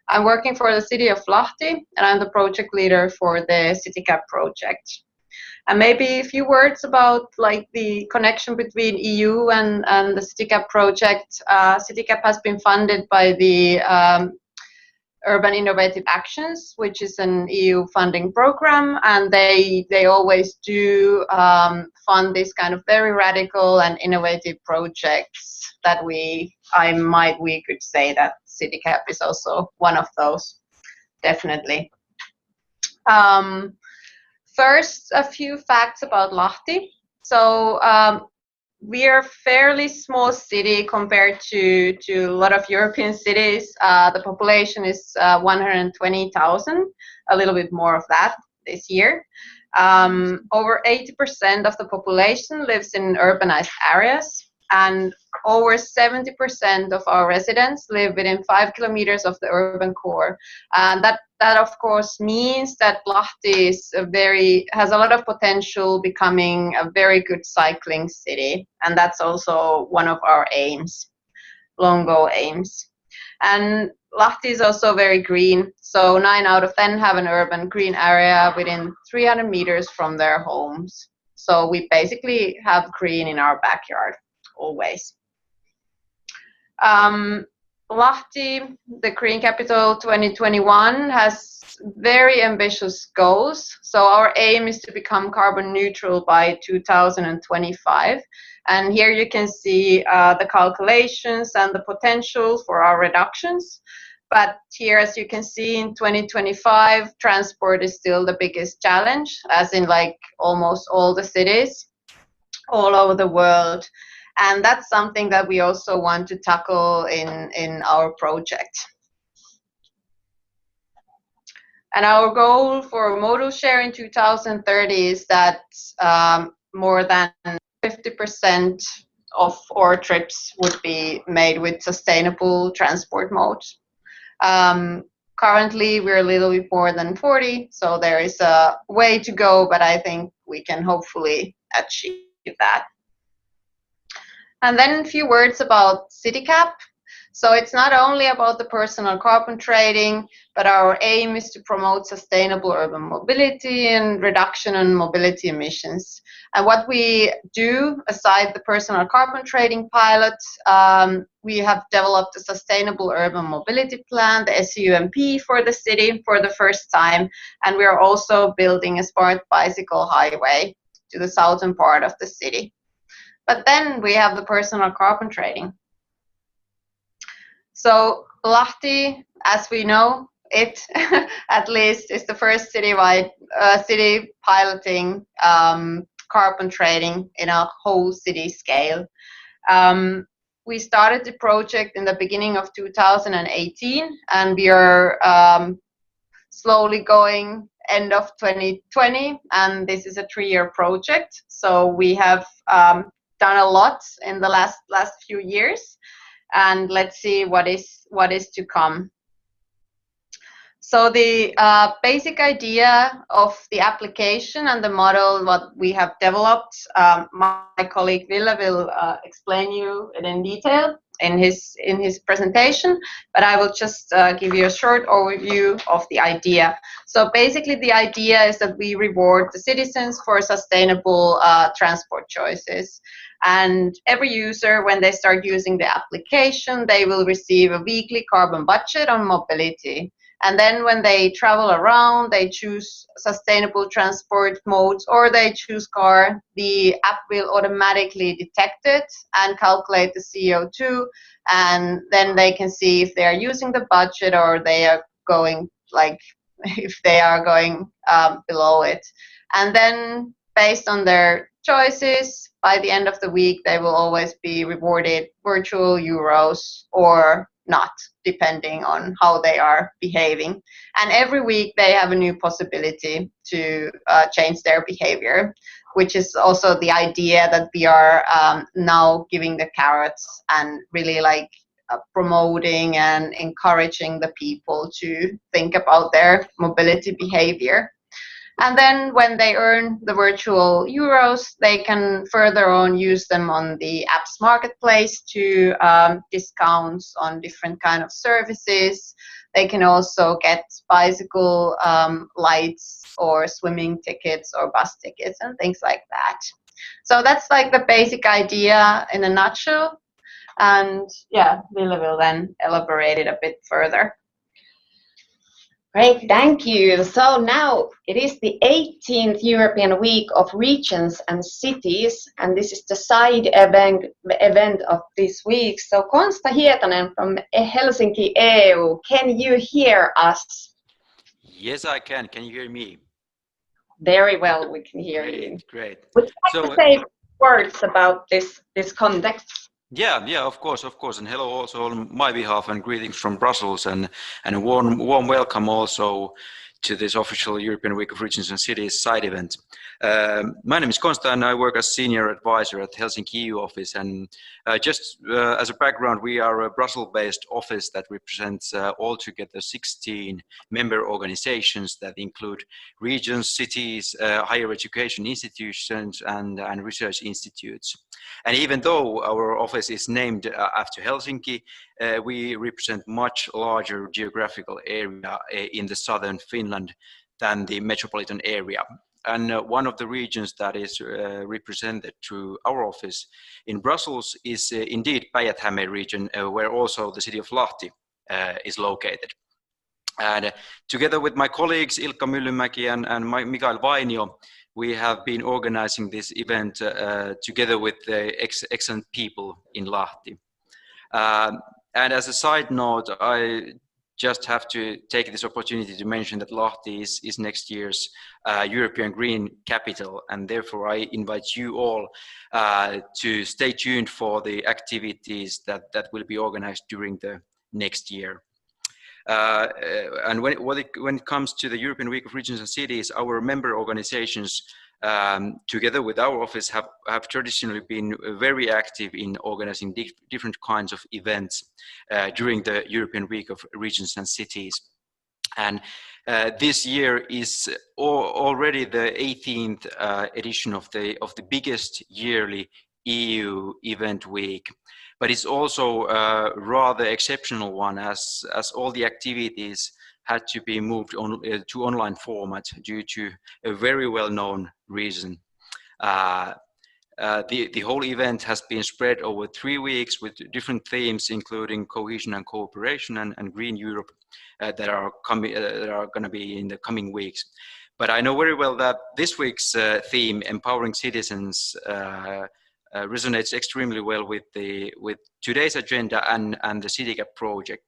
I'm working for the city of Lahti, and I'm the project leader for the CitiCAP project. And maybe a few words about like the connection between EU and the CitiCAP project. CitiCAP has been funded by the Urban Innovative Actions, which is an EU funding program, and they always do fund this kind of very radical and innovative projects that we could say that CitiCAP is also one of those, definitely. First, a few facts about Lahti. So we are a fairly small city compared to a lot of European cities. The population is 120,000, a little bit more of that this year. Over 80% of the population lives in urbanized areas, and over 70% of our residents live within 5 kilometers of the urban core. And that of course means that Lahti has a lot of potential becoming a very good cycling city, and that's also one of our aims, long goal aims. And Lahti is also very green, so 9 out of 10 have an urban green area within 300 meters from their homes. So we basically have green in our backyard always. Lahti, the Green Capital 2021, has very ambitious goals. So our aim is to become carbon neutral by 2025. And here you can see the calculations and the potential for our reductions. But here, as you can see, in 2025, transport is still the biggest challenge, as in like almost all the cities all over the world. And that's something that we also want to tackle in our project. And our goal for modal share in 2030 is that more than 50% of our trips would be made with sustainable transport modes. Currently, we're a little bit more than 40, so there is a way to go, but I think we can hopefully achieve that. And then a few words about CitiCAP. So it's not only about the personal carbon trading, but our aim is to promote sustainable urban mobility and reduction in mobility emissions. And what we do, aside the personal carbon trading pilot, we have developed a sustainable urban mobility plan, the SUMP, for the city for the first time. And we are also building a smart bicycle highway to the southern part of the city. But then we have the personal carbon trading. So Lahti, as we know, it at least is the first citywide city piloting carbon trading in a whole city scale. We started the project in the beginning of 2018, and we are slowly going end of 2020, and this is a 3-year project. So we have done a lot in the last few years, and let's see what is to come. So the basic idea of the application and the model what we have developed, my colleague Ville will explain you it in detail in his presentation, but I will just give you a short overview of the idea. So basically the idea is that we reward the citizens for sustainable transport choices. And every user, when they start using the application, they will receive a weekly carbon budget on mobility. And then when they travel around, they choose sustainable transport modes or they choose car, the app will automatically detect it and calculate the CO2. And then they can see if they are using the budget or they are going, like, if they are going below it. And then based on their choices, by the end of the week, they will always be rewarded virtual euros or not, depending on how they are behaving. And every week they have a new possibility to change their behavior, which is also the idea that we are now giving the carrots and really like promoting and encouraging the people to think about their mobility behavior. And then when they earn the virtual euros, they can further on use them on the apps marketplace to discounts on different kind of services. They can also get bicycle lights or swimming tickets or bus tickets and things like that. So that's like the basic idea in a nutshell. And yeah, Ville will then elaborate it a bit further. Great, thank you. So now it is the 18th European Week of Regions and Cities, and this is the side event of this week. So Konsta Hietanen from Helsinki EU, can you hear us? Yes, I can. Can you hear me? Very well, we can hear you. Great. Would you like to say words about this context? Yeah, of course. And hello also on my behalf, and greetings from Brussels, and a warm welcome also to this official European Week of Regions and Cities side event. My name is Konsta, and I work as Senior Advisor at Helsinki EU office. And just as a background, we are a Brussels-based office that represents altogether 16 member organizations that include regions, cities, higher education institutions, and research institutes. And even though our office is named after Helsinki, we represent much larger geographical area in the southern Finland than the metropolitan area. And one of the regions that is represented through our office in Brussels is indeed Päijät-Häme region, where also the city of Lahti is located. And together with my colleagues Ilkka Myllymäki and Mikael Vainio, we have been organizing this event together with the excellent people in Lahti. And as a side note, I just have to take this opportunity to mention that Lahti is next year's European Green Capital, and therefore I invite you all to stay tuned for the activities that will be organized during the next year. And when it comes to the European Week of Regions and Cities, our member organizations, together with our office, have traditionally been very active in organizing different kinds of events during the European Week of Regions and Cities. And this year is already the 18th edition of the biggest yearly EU event week. But it's also a rather exceptional one, as all the activities had to be moved to online format due to a very well-known reason. The whole event has been spread over 3 weeks with different themes, including cohesion and cooperation and Green Europe, that are going to be in the coming weeks. But I know very well that this week's theme, empowering citizens, resonates extremely well with today's agenda and the CitiCAP project.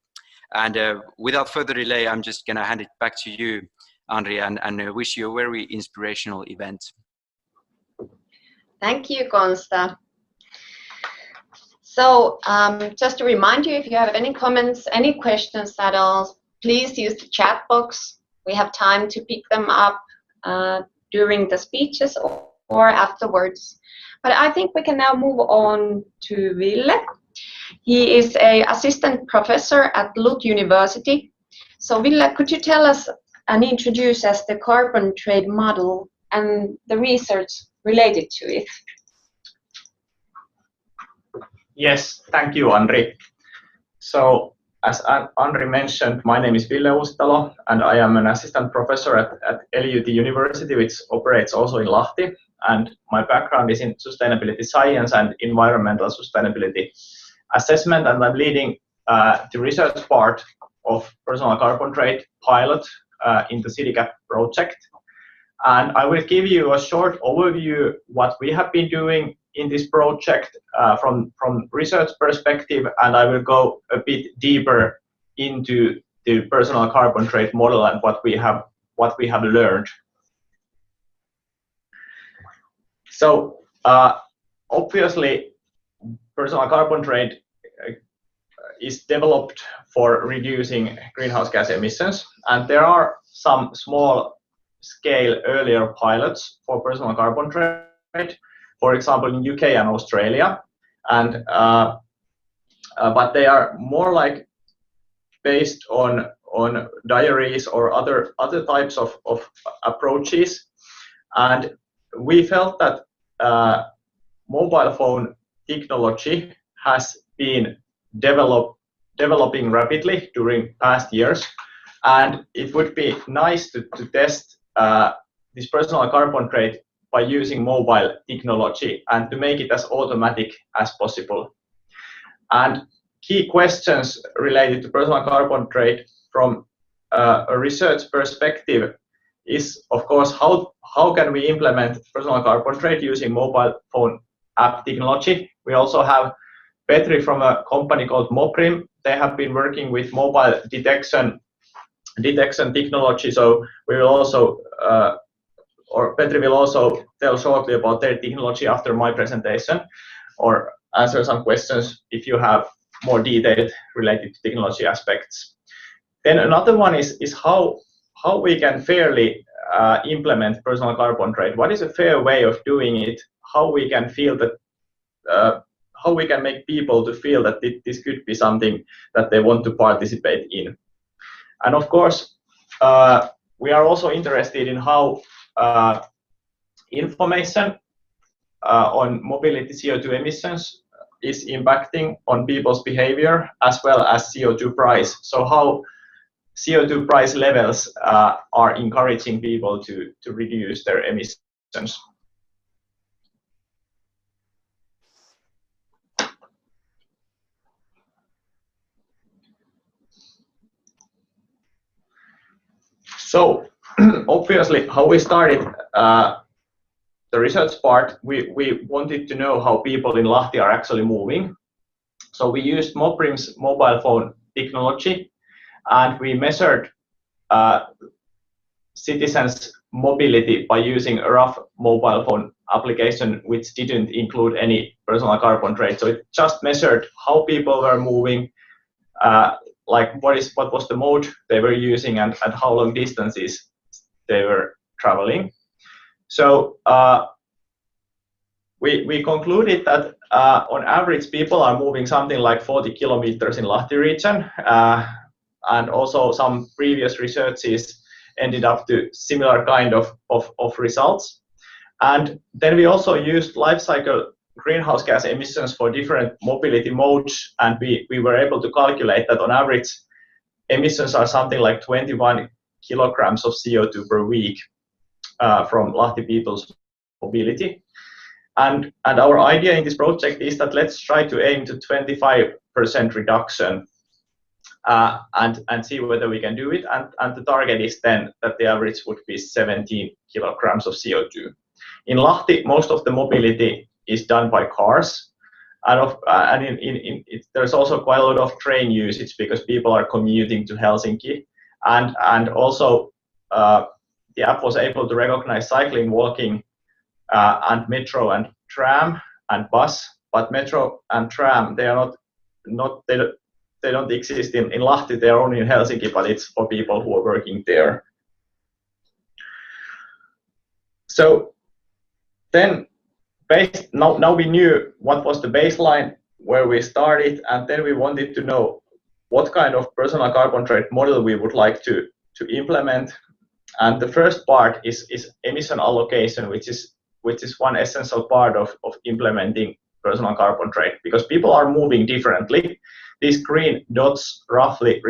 And without further delay, I'm just going to hand it back to you, Andrea, and wish you a very inspirational event. Thank you, Konsta. So just to remind you, if you have any comments, any questions at all, please use the chat box. We have time to pick them up during the speeches or afterwards. But I think we can now move on to Ville. He is an assistant professor at LUT University. So Ville, could you tell us and introduce us the carbon trade model and the research related to it? Yes, thank you, Andri. So, as Andri mentioned, my name is Ville Uustalo, and I am an assistant professor at LUT University, which operates also in Lahti. And my background is in sustainability science and environmental sustainability assessment, and I'm leading the research part of personal carbon trade pilot in the CitiCAP project. And I will give you a short overview what we have been doing in this project from research perspective, and I will go a bit deeper into the personal carbon trade model and what we have learned. So obviously, personal carbon trade is developed for reducing greenhouse gas emissions, and there are some small scale earlier pilots for personal carbon trade, for example in UK and Australia, and but they are more like based on on diaries or other types of approaches. And we felt that mobile phone technology has been developing rapidly during past years, and it would be nice to test this personal carbon trade by using mobile technology and to make it as automatic as possible. And key questions related to personal carbon trade from a research perspective is, of course, how can we implement personal carbon trade using mobile phone app technology. We also have Petri from a company called Moprim. They have been working with mobile detection technology, so we will also or Petri will also tell shortly about their technology after my presentation, or answer some questions if you have more detailed related to technology aspects. Then another one is how we can fairly implement personal carbon trade. What is a fair way of doing it? How we can feel that how we can make people to feel that this could be something that they want to participate in. And of course, we are also interested in how information on mobility CO2 emissions is impacting on people's behavior as well as CO2 price. So how CO2 price levels are encouraging people to reduce their emissions. So obviously, how we started the research part, we wanted to know how people in Lahti are actually moving. So we used Moprim's mobile phone technology, and we measured citizens' mobility by using a rough mobile phone application which didn't include any personal carbon trade. So it just measured how people were moving, like what was the mode they were using, and how long distances they were traveling. So we concluded that on average people are moving something like 40 kilometers in Lahti region, and also some previous researches ended up to similar kind of results. And then we also used life cycle greenhouse gas emissions for different mobility modes, and we were able to calculate that on average emissions are something like 21 kilograms of CO2 per week from Lahti people's mobility. And our idea in this project is that let's try to aim to 25% reduction and see whether we can do it. And the target is then that the average would be 17 kilograms of CO2. In Lahti, most of the mobility is done by cars, and there's also quite a lot of train usage because people are commuting to Helsinki, and also the app was able to recognize cycling, walking, and metro and tram and bus. But metro and tram, they are they don't exist in Lahti. They are only in Helsinki, but it's for people who are working there. So then, now we knew what was the baseline where we started, and then we wanted to know what kind of personal carbon trade model we would like to implement. And the first part is emission allocation, which is one essential part of implementing personal carbon trade, because people are moving differently. These green dots roughly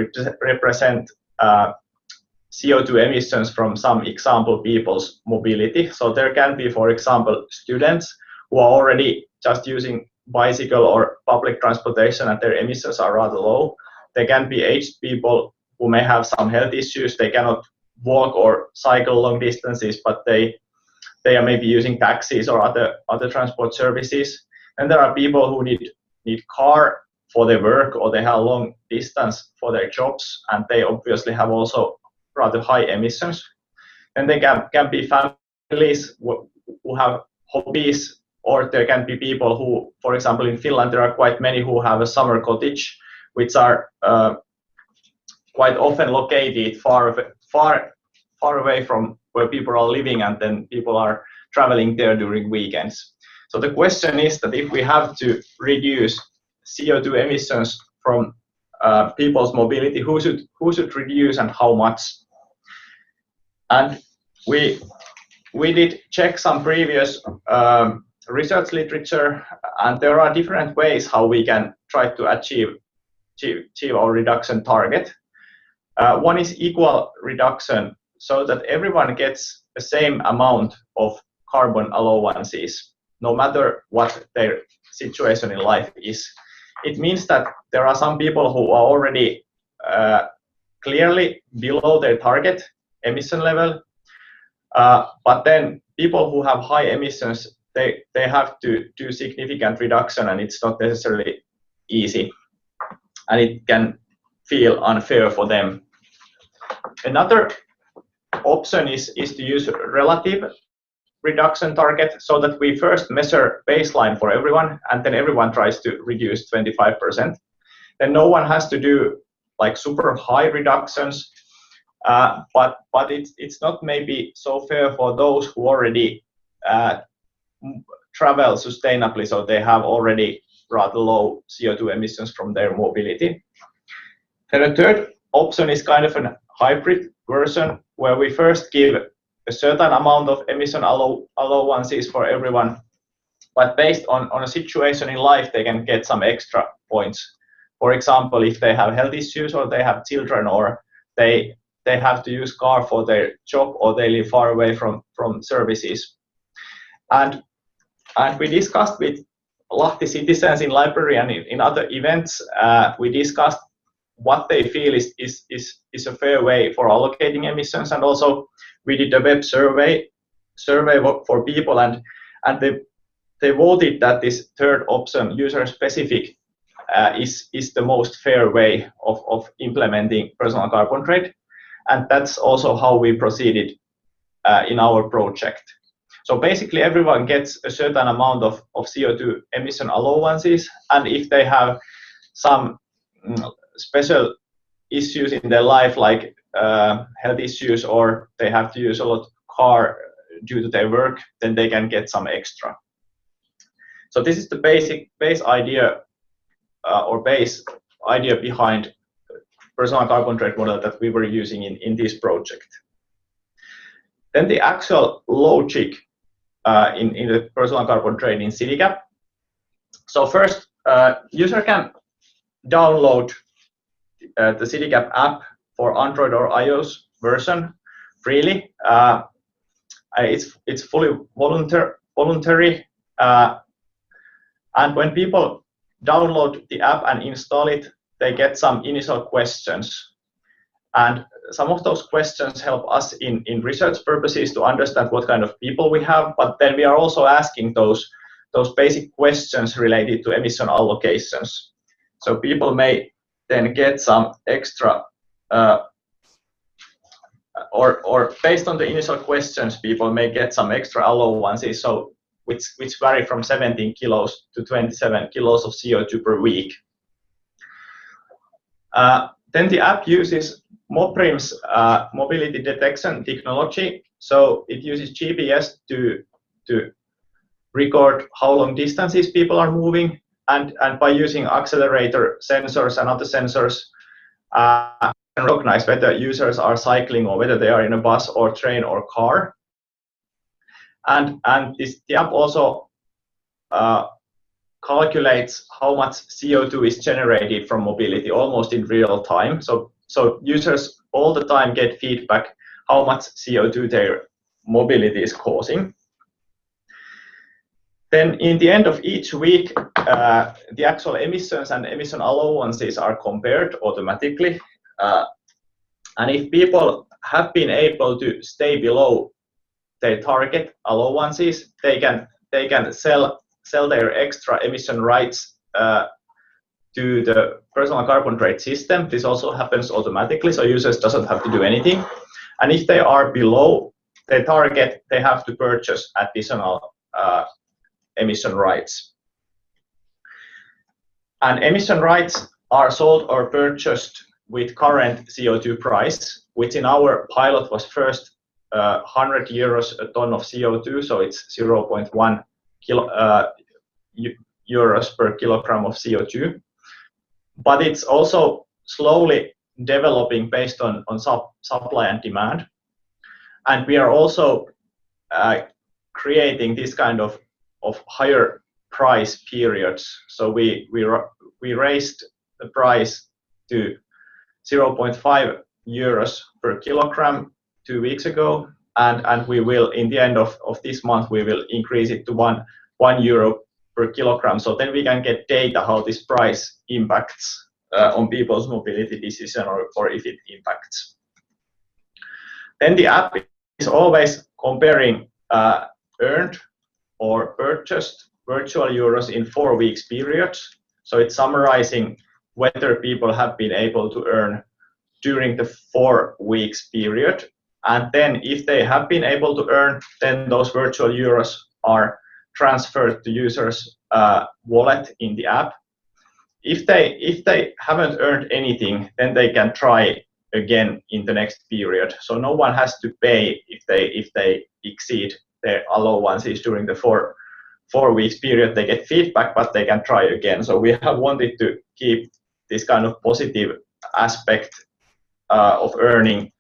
represent CO2 emissions from some example people's mobility. So there can be, for example, students who are already just using bicycle or public transportation and their emissions are rather low. There can be aged people who may have some health issues. They cannot walk or cycle long distances, but they are maybe using taxis or other transport services. And there are people who need car for their work, or they have long distance for their jobs, and they obviously have also rather high emissions. And they can be families who have hobbies, or there can be people who, for example, in Finland, there are quite many who have a summer cottage, which are quite often located far away from where people are living, and then people are traveling there during weekends. So the question is that if we have to reduce CO2 emissions from people's mobility, who should reduce and how much. And we did check some previous research literature, and there are different ways how we can try to achieve our reduction target. One is equal reduction, so that everyone gets the same amount of carbon allowances, no matter what their situation in life is. It means that there are some people who are already clearly below their target emission level, but then people who have high emissions, they have to do significant reduction, and it's not necessarily easy, and it can feel unfair for them. Another option is to use relative reduction target, so that we first measure baseline for everyone, and then everyone tries to reduce 25%. Then no one has to do like super high reductions, but it's not maybe so fair for those who already travel sustainably, so they have already rather low CO2 emissions from their mobility. Then a third option is kind of a hybrid version, where we first give a certain amount of emission allowances for everyone, but based on a situation in life, they can get some extra points. For example, if they have health issues, or they have children, or they have to use car for their job, or they live far away from services. And we discussed with Lahti citizens in library and in other events, we discussed what they feel is a fair way for allocating emissions, and also we did a web survey for people, and they voted that this third option, user specific, is the most fair way of implementing personal carbon trade, and that's also how we proceeded in our project. So basically everyone gets a certain amount of CO2 emission allowances, and if they have some special issues in their life, like health issues, or they have to use a lot of car due to their work, then they can get some extra. So this is the base idea behind personal carbon trade model that we were using in this project. Then the actual logic in the personal carbon trade in CitiCAP. So first, user can download the CitiCAP app for Android or iOS version freely. It's fully voluntary, and when people download the app and install it, they get some initial questions, and some of those questions help us in research purposes to understand what kind of people we have, but then we are also asking those basic questions related to emission allocations. So people may then get some extra, or based on the initial questions, people may get some extra allowances, so which vary from 17 kilos to 27 kilos of CO2 per week. Then the app uses Moprim's mobility detection technology, so it uses GPS to record how long distances people are moving, and by using accelerator sensors and other sensors, can recognize whether users are cycling or whether they are in a bus or train or car. And the app also calculates how much CO2 is generated from mobility almost in real time. So users all the time get feedback how much CO2 their mobility is causing. Then in the end of each week, the actual emissions and emission allowances are compared automatically. And if people have been able to stay below their target allowances, they can sell their extra emission rights to the personal carbon trade system. This also happens automatically, so users doesn't have to do anything. And if they are below their target, they have to purchase additional emission rights. And emission rights are sold or purchased with current CO2 price, which in our pilot was first 100 euros a ton of CO2, so it's 0.1 euros per kilogram of CO2. But it's also slowly developing based on supply and demand. And we are also creating this kind of higher price periods. So we raised the price to 0.5 euros per kilogram 2 weeks ago, and we will, in the end of this month, we will increase it to 1 euro per kilogram. So then we can get data how this price impacts on people's mobility decision, or if it impacts. Then the app is always comparing earned or purchased virtual euros in 4 weeks periods. So it's summarizing whether people have been able to earn during the 4 weeks period. And then if they have been able to earn, then those virtual euros are transferred to users' wallet in the app. If they haven't earned anything, then they can try again in the next period. So no one has to pay if they exceed their allowances during the 4 weeks period. They get feedback, but they can try again. So we have wanted to keep this kind of positive aspect of earning,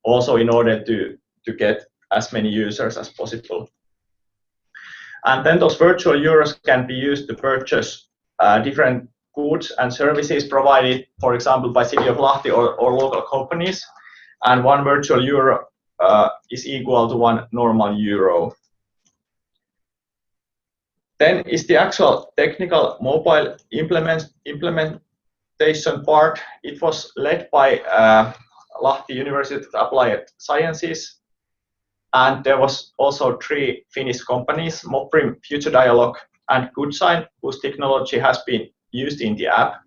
also in order to get as many users as possible. And then those virtual euros can be used to purchase different goods and services provided, for example, by City of Lahti or local companies. And 1 virtual euro is equal to 1 normal euro. Then is the actual technical mobile implementation part. It was led by Lahti University of Applied Sciences, and there was also 3 Finnish companies, Moprim, Future Dialogue, and GoodSign, whose technology has been used in the app.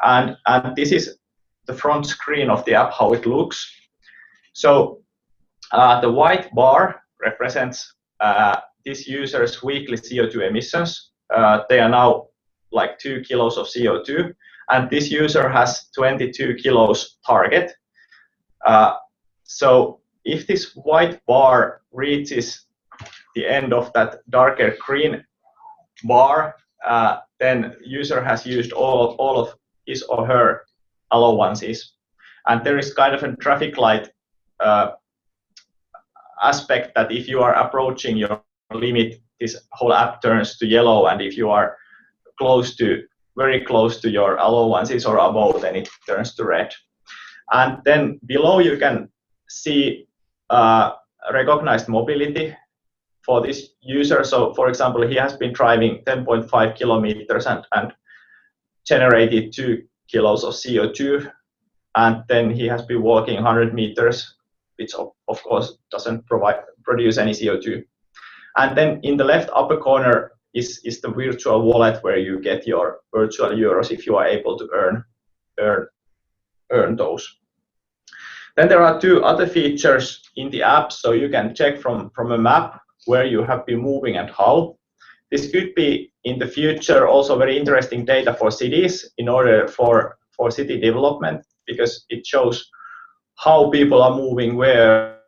And this is the front screen of the app, how it looks. So the white bar represents this user's weekly CO2 emissions. They are now like 2 kilos of CO2, and this user has 22 kilos target. So if this white bar reaches the end of that darker green bar, then user has used all of his or her allowances. And there is kind of a traffic light aspect that if you are approaching your limit, this whole app turns to yellow, and if you are very close to your allowances or above, then it turns to red. And then below you can see recognized mobility for this user. So for example, he has been driving 10.5 kilometers and generated 2 kilos of CO2, and then he has been walking 100 meters, which of course doesn't produce any CO2. And then in the left upper corner is the virtual wallet where you get your virtual euros if you are able to earn those. Then there are 2 other features in the app, so you can check from a map where you have been moving and how. This could be in the future also very interesting data for cities in order for city development, because it shows how people are moving where,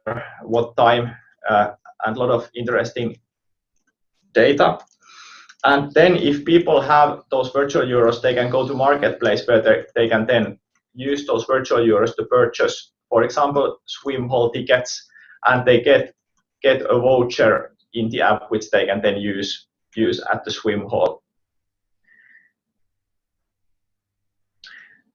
what time, and a lot of interesting data. And then if people have those virtual euros, they can go to marketplace where they can then use those virtual euros to purchase, for example, swim hall tickets, and they get a voucher in the app which they can then use at the swim hall.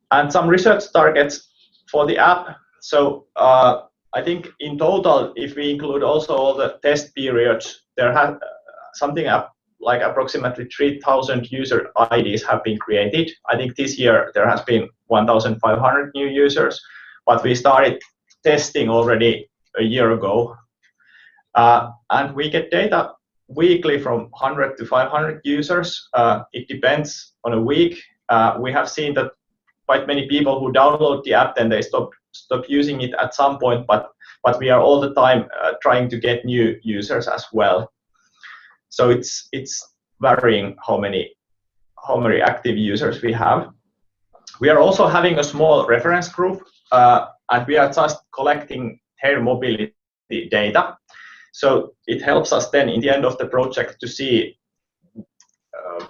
And some research targets for the app. So I think in total, if we include also all the test periods, there has something like approximately 3,000 user IDs have been created. I think this year there has been 1,500 new users, but we started testing already a year ago. And we get data weekly from 100 to 500 users. It depends on a week. We have seen that quite many people who download the app, then they stop using it at some point, but we are all the time trying to get new users as well. So it's varying how many active users we have. We are also having a small reference group, and we are just collecting their mobility data. So it helps us then in the end of the project to see,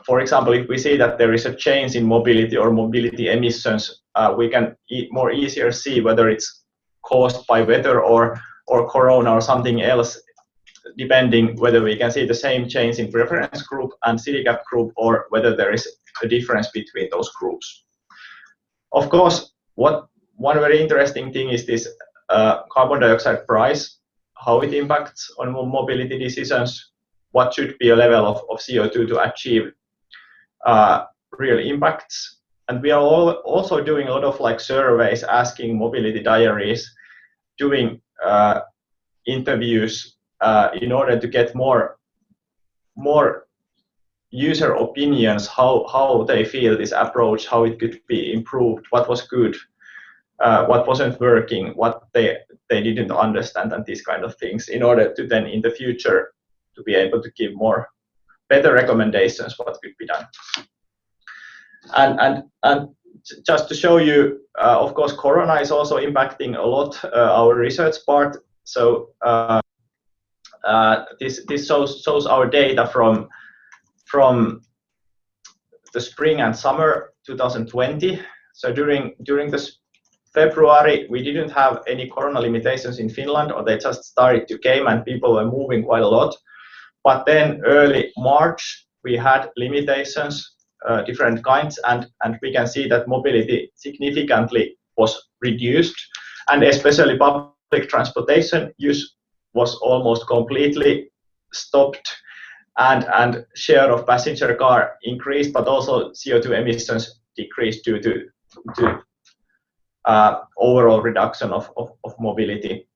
for example, if we see that there is a change in mobility or mobility emissions we can more easier see whether it's caused by weather or corona or something else, depending whether we can see the same change in preference group and CitiCAP group, or whether there is a difference between those groups. Of course, one very interesting thing is this carbon dioxide price, how it impacts on mobility decisions, what should be a level of CO2 to achieve real impacts. And we are also doing a lot of like surveys, asking mobility diaries, doing interviews in order to get more user opinions, how they feel this approach, how it could be improved, what was good, what wasn't working, what they didn't understand, and these kind of things, in order to then in the future to be able to give better recommendations what could be done. And just to show you, of course, Corona is also impacting a lot our research part. So this shows our data from the spring and summer 2020. So during this February, we didn't have any Corona limitations in Finland, or they just started to come and people were moving quite a lot. But then early March, we had limitations, different kinds, and we can see that mobility significantly was reduced, and especially public transportation use was almost completely stopped, and share of passenger car increased, but also CO2 emissions decreased due to overall reduction of mobility.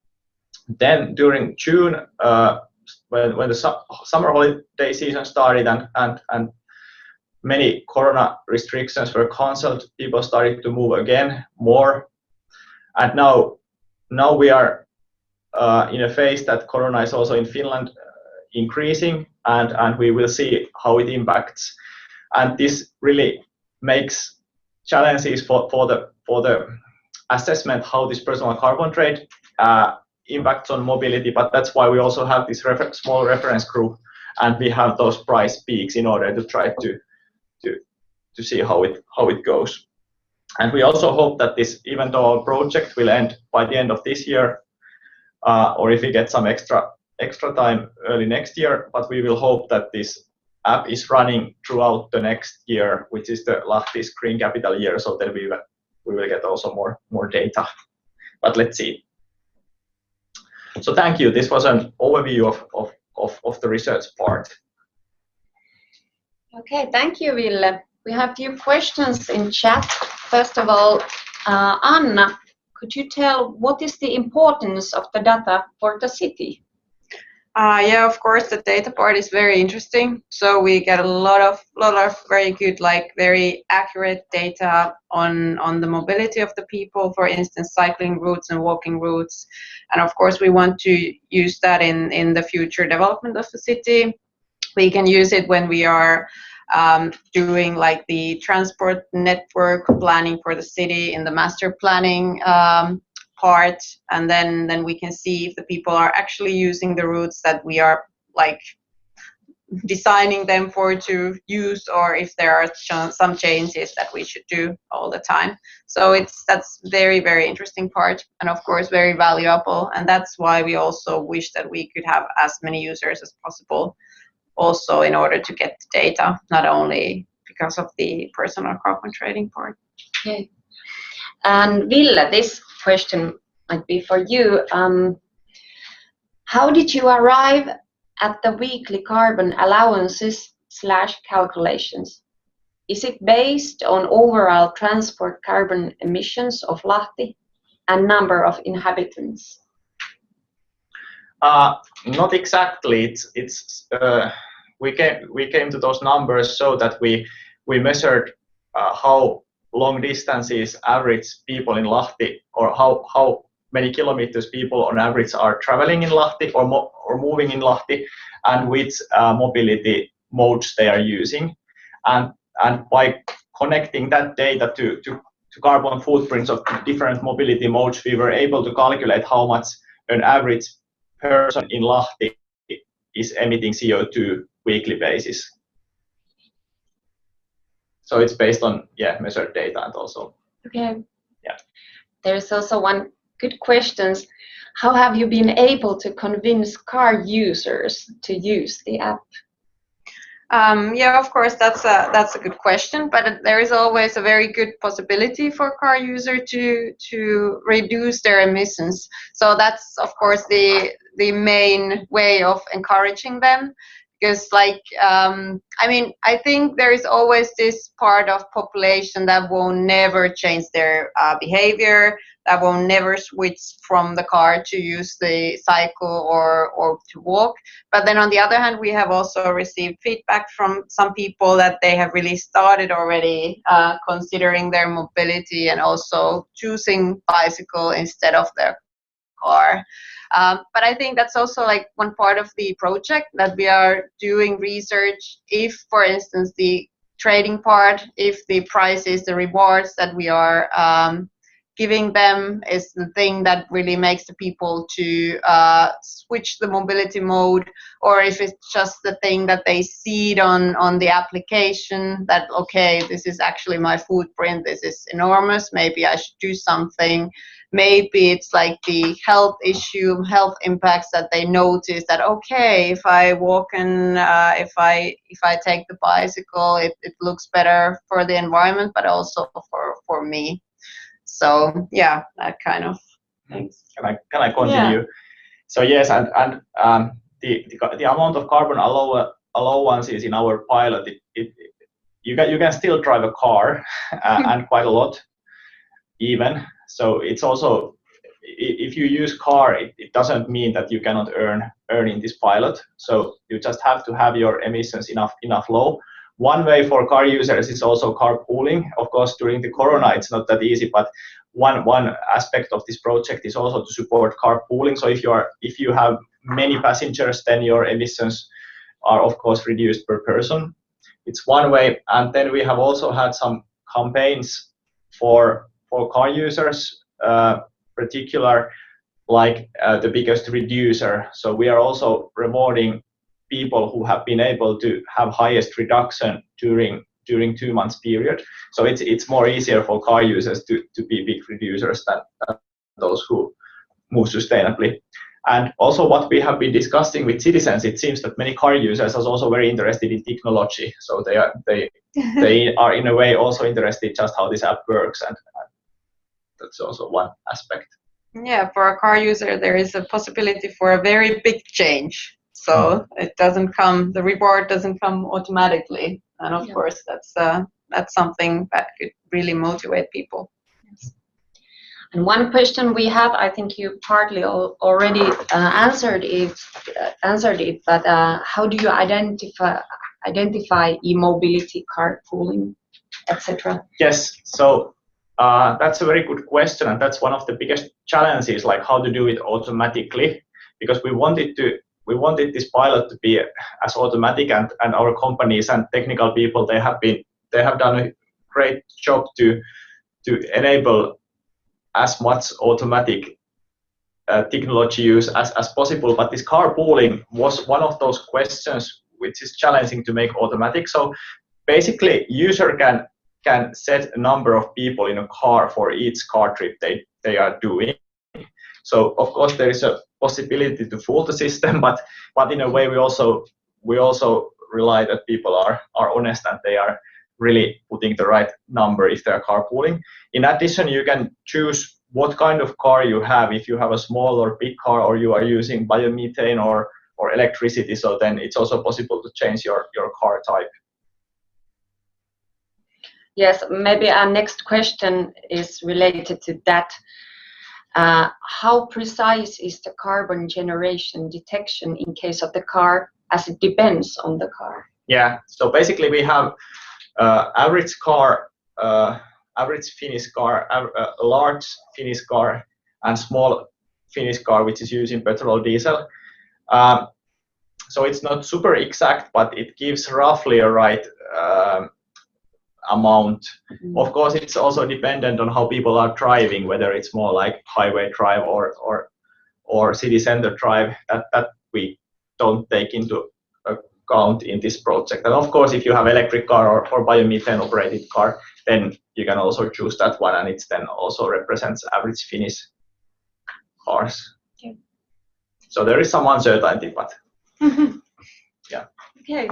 Then during June, when the summer holiday season started and many Corona restrictions were cancelled, people started to move again more, and now we are in a phase that Corona is also in Finland increasing, and we will see how it impacts. And this really makes challenges for the assessment how this personal carbon trade impacts on mobility. But that's why we also have this small reference group, and we have those price peaks in order to try to see how it goes. And we also hope that this, even though our project will end by the end of this year, or if we get some extra time early next year, but we will hope that this app is running throughout the next year, which is the Lahti's Green Capital year, so then we will get also more data. But let's see. So thank you. This was an overview of the research part. Okay, thank you, Ville. We have a few questions in chat. First of all, Anna, could you tell what is the importance of the data for the city? Yeah, of course, the data part is very interesting. So we get a lot of very good, like very accurate data on the mobility of the people, for instance, cycling routes and walking routes. And of course, we want to use that in the future development of the city. We can use it when we are doing like the transport network planning for the city in the master planning part, and then we can see if the people are actually using the routes that we are like designing them for to use, or if there are some changes that we should do all the time. So that's very, very interesting part, and of course very valuable, and that's why we also wish that we could have as many users as possible, also in order to get the data, not only because of the personal carbon trading part. Okay. And Ville, this question might be for you. How did you arrive at the weekly carbon allowances / calculations? Is it based on overall transport carbon emissions of Lahti and number of inhabitants? Not exactly. We came to those numbers so that we measured how long distances average people in Lahti, or how many kilometers people on average are traveling in Lahti or moving in Lahti, and which mobility modes they are using. And by connecting that data to carbon footprints of different mobility modes, we were able to calculate how much an average person in Lahti is emitting CO2 weekly basis. So it's based on measured data and also Okay. Yeah. There's also one good question. How have you been able to convince car users to use the app? Yeah, of course, that's a good question, but there is always a very good possibility for a car user to reduce their emissions. So that's of course the main way of encouraging them, because I mean, I think there is always this part of population that will never change their behavior, that will never switch from the car to use the cycle or to walk. But then on the other hand, we have also received feedback from some people that they have really started already considering their mobility and also choosing bicycle instead of their car. But I think that's also like one part of the project, that we are doing research if, for instance, the trading part, if the prices, the rewards that we are giving them is the thing that really makes the people to switch the mobility mode, or if it's just the thing that they see it on the application, that okay, this is actually my footprint, this is enormous, maybe I should do something. Maybe it's like the health issue, health impacts that they notice, that okay, if I walk and if I take the bicycle, it looks better for the environment, but also for me. So yeah, that kind of things. Can I continue? Yeah. So yes, and the amount of carbon allowances in our pilot, you can still drive a car and quite a lot even. So it's also, if you use car, it doesn't mean that you cannot earn in this pilot. So you just have to have your emissions enough low. One way for car users is also carpooling. Of course, during the corona, it's not that easy, but one aspect of this project is also to support carpooling. So if you have many passengers, then your emissions are of course reduced per person. It's one way. And then we have also had some campaigns for car users, particular like the biggest reducer. So we are also rewarding people who have been able to have highest reduction during 2 months period. So it's more easier for car users to be big reducers than those who move sustainably. And also what we have been discussing with citizens, it seems that many car users are also very interested in technology. So they are in a way also interested just how this app works, and that's also one aspect. Yeah, for a car user, there is a possibility for a very big change. So it doesn't come, the reward doesn't come automatically. And of course, that's something that could really motivate people. Yes. And one question we have, I think you partly already answered it, but how do you identify e-mobility, carpooling, etc.? Yes, so that's a very good question, and that's one of the biggest challenges, like how to do it automatically, because we wanted this pilot to be as automatic, and our companies and technical people, they have done a great job to enable as much automatic technology use as possible. But this carpooling was one of those questions which is challenging to make automatic. So basically, user can set a number of people in a car for each car trip they are doing. So of course there is a possibility to fool the system, but in a way we also rely that people are honest and they are really putting the right number if they are carpooling. In addition, you can choose what kind of car you have, if you have a small or big car, or you are using biomethane or electricity. So then it's also possible to change your car type. Yes, maybe our next question is related to that. How precise is the carbon generation detection in case of the car, as it depends on the car? Yeah, so basically we have average Finnish car, a large Finnish car, and small Finnish car, which is using petrol diesel. So it's not super exact, but it gives roughly a right amount. Mm-hmm. Of course, it's also dependent on how people are driving, whether it's more like highway drive or city center drive. That we don't take into count in this project. And of course, if you have electric car or biomethane operated car, then you can also choose that one, and it then also represents average Finnish cars. Okay. So there is some uncertainty, but yeah. Okay.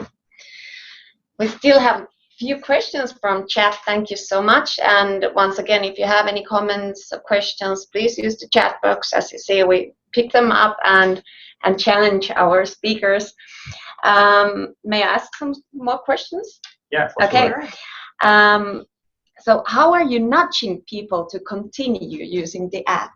We still have few questions from chat. Thank you so much. And once again, if you have any comments or questions, please use the chat box. As you see, we pick them up and challenge our speakers. May I ask some more questions? Yeah. Okay. Sure. So how are you nudging people to continue using the app?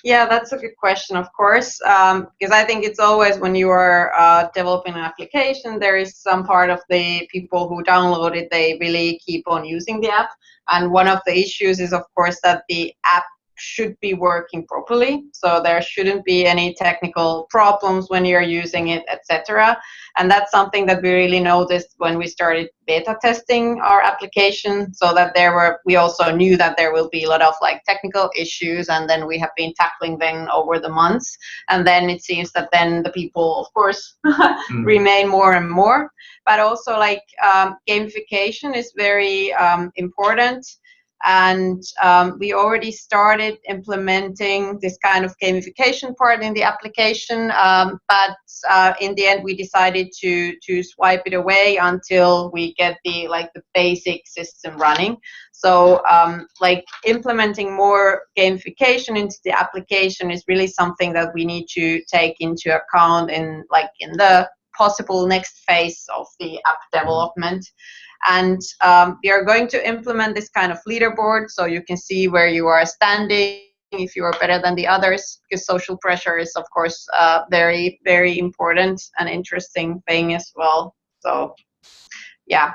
Yeah, that's a good question, of course, because I think it's always when you are developing an application, there is some part of the people who download it, they really keep on using the app. And one of the issues is, of course, that the app should be working properly. So there shouldn't be any technical problems when you're using it, etc. And that's something that we really noticed when we started beta testing our application, so that we also knew that there will be a lot of like technical issues, and then we have been tackling them over the months. And then it seems that then the people, of course, remain more and more. But also like gamification is very important. And we already started implementing this kind of gamification part in the application, but in the end we decided to swipe it away until we get the basic system running. So like implementing more gamification into the application is really something that we need to take into account in the possible next phase of the app development. And we are going to implement this kind of leaderboard, so you can see where you are standing, if you are better than the others, because social pressure is, of course, very, very important and interesting thing as well. So, yeah,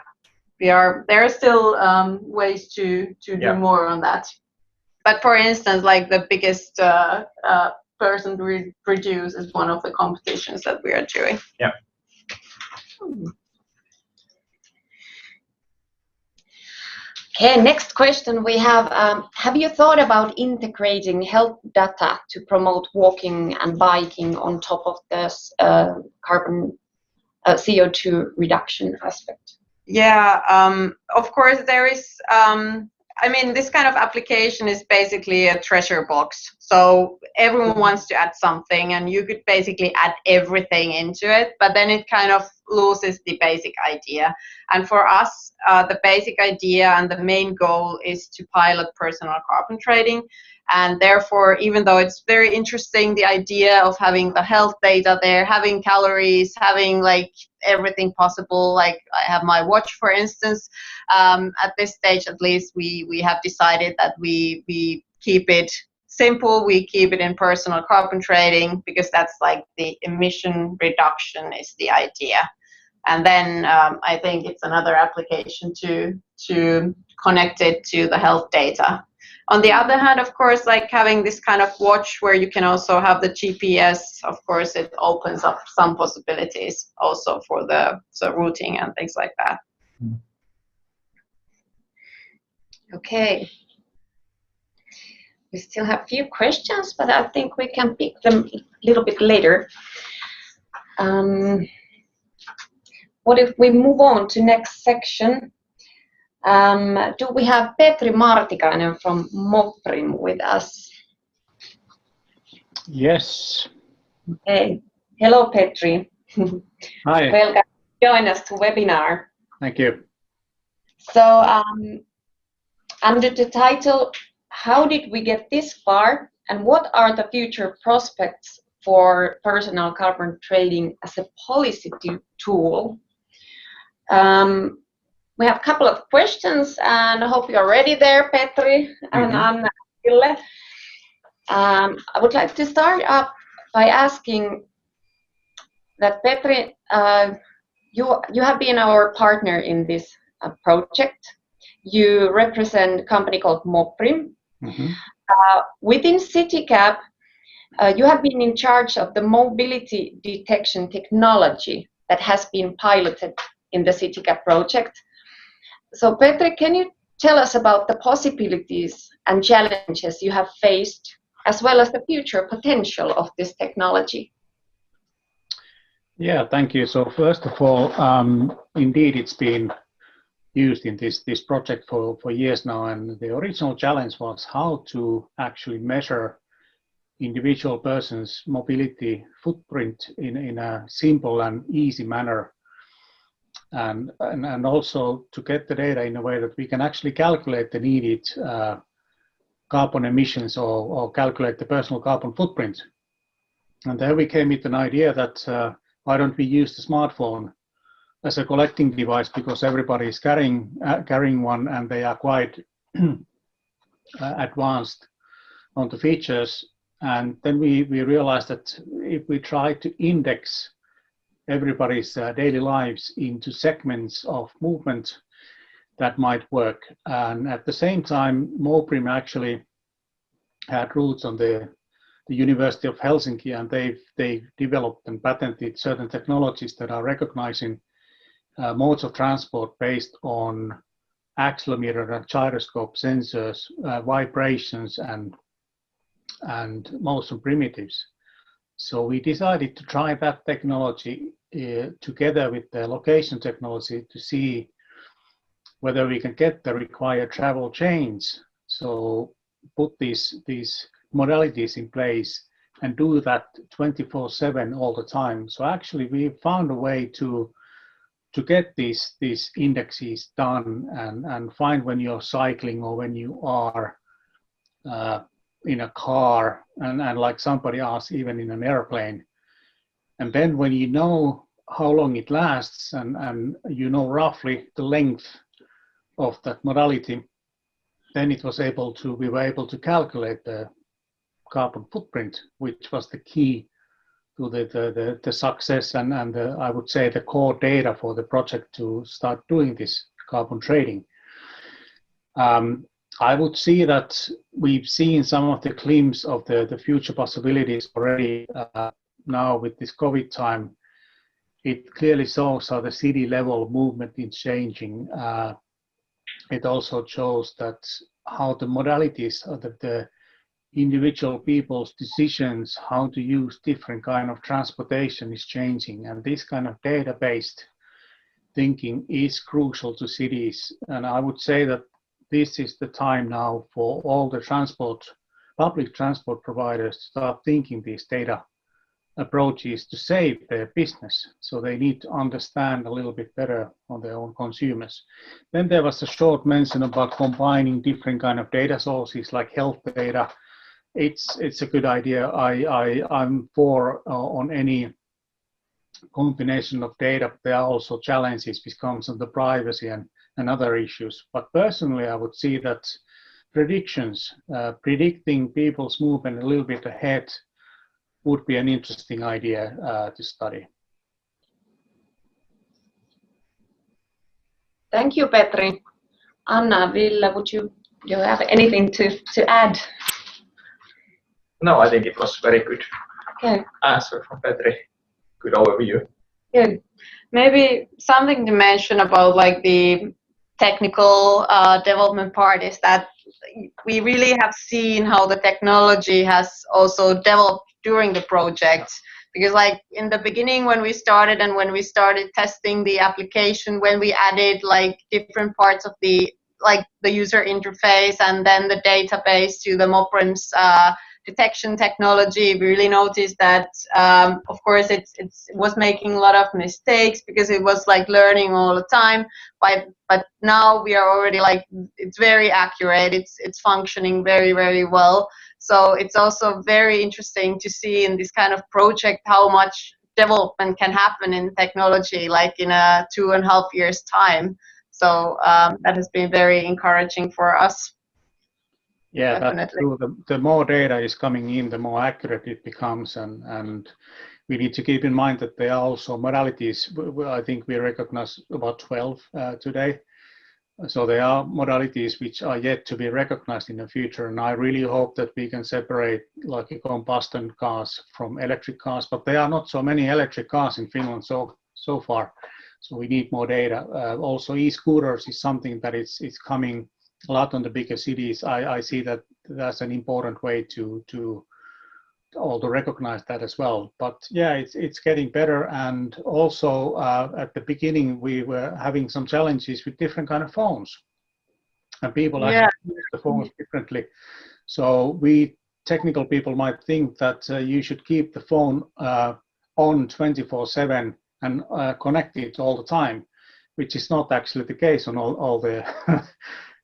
there are still ways to do more on that. But for instance, like the biggest person to produce is one of the competitions that we are doing. Yeah. Okay, next question we have. Have you thought about integrating health data to promote walking and biking on top of this carbon CO2 reduction aspect? Yeah, of course there is. I mean, this kind of application is basically a treasure box. So everyone wants to add something, and you could basically add everything into it, but then it kind of loses the basic idea. And for us, the basic idea and the main goal is to pilot personal carbon trading. And therefore, even though it's very interesting, the idea of having the health data there, having calories, having like everything possible, like I have my watch, for instance, at this stage, at least, we have decided that we keep it simple, we keep it in personal carbon trading, because that's like the emission reduction is the idea. And then I think it's another application to connect it to the health data. On the other hand, of course, like having this kind of watch where you can also have the GPS, of course, it opens up some possibilities also for the routing and things like that. Okay. We still have a few questions, but I think we can pick them a little bit later. What if we move on to next section? Do we have Petri Martikainen from Moprim with us? Yes. Hey, hello Petri. Hi. Welcome to join us to webinar. Thank you. So under the title, how did we get this far, and what are the future prospects for personal carbon trading as a policy tool? We have a couple of questions, and I hope you're ready there, Petri and Anna. I would like to start up by asking that, Petri, you have been our partner in this project. You represent a company called Moprim. Within CitiCAP, you have been in charge of the mobility detection technology that has been piloted in the CitiCAP project. So, Petri, can you tell us about the possibilities and challenges you have faced, as well as the future potential of this technology? Yeah, thank you. So first of all, indeed, it's been used in this project for years now, and the original challenge was how to actually measure individual persons' mobility footprint in a simple and easy manner, and also to get the data in a way that we can actually calculate the needed carbon emissions or calculate the personal carbon footprint. And there we came with an idea that why don't we use the smartphone as a collecting device, because everybody is carrying one and they are quite advanced on the features. And then we realized that if we try to index everybody's daily lives into segments of movement, that might work. And at the same time, Moprim actually had roots on the University of Helsinki, and they've developed and patented certain technologies that are recognizing modes of transport based on accelerometer and gyroscope sensors, vibrations, and motion primitives. So we decided to try that technology together with the location technology to see whether we can get the required travel change. So put these modalities in place and do that 24/7 all the time. So actually we found a way to get these indexes done and find when you're cycling or when you are in a car, and like somebody asked, even in an airplane. And then when you know how long it lasts and you know roughly the length of that modality, then we were able to calculate the carbon footprint, which was the key to the success and I would say the core data for the project to start doing this carbon trading. I would see that we've seen some of the glimpses of the future possibilities already now with this COVID time. It clearly shows how the city level movement is changing. It also shows that how the modalities of the individual people's decisions how to use different kind of transportation is changing, and this kind of data-based thinking is crucial to cities. And I would say that this is the time now for all the public transport providers to start thinking these data approaches to save their business. So they need to understand a little bit better on their own consumers. Then there was a short mention about combining different kind of data sources like health data. It's a good idea. I'm for on any combination of data. There are also challenges which comes on the privacy and other issues. But personally, I would see that predictions, predicting people's movement a little bit ahead would be an interesting idea to study. Thank you, Petri. Anna, Ville, would you have anything to add? No, I think it was very good Okay. answer from Petri. Good overview. Good. Maybe something to mention about like the technical development part is that we really have seen how the technology has also developed during the project. Because like in the beginning when we started testing the application, when we added like different parts of the user interface and then the database to the Moprim's detection technology, we really noticed that of course it was making a lot of mistakes because it was like learning all the time, but now we are already like it's very accurate, it's functioning very, very well. So it's also very interesting to see in this kind of project how much development can happen in technology like in a 2.5 years time. So that has been very encouraging for us. Yeah, Definitely. that's true. The more data is coming in, the more accurate it becomes, and we need to keep in mind that there are also modalities. I think we recognize about 12 today. So there are modalities which are yet to be recognized in the future, and I really hope that we can separate like combustion cars from electric cars. But there are not so many electric cars in Finland so far, so we need more data. Also, e-scooters is something that is coming a lot on the bigger cities. I see that that's an important way to or to recognize that as well. But yeah, it's getting better. And also at the beginning, we were having some challenges with different kind of phones, and people actually use the phones differently. So we technical people might think that you should keep the phone on 24/7 and connected all the time, which is not actually the case on all the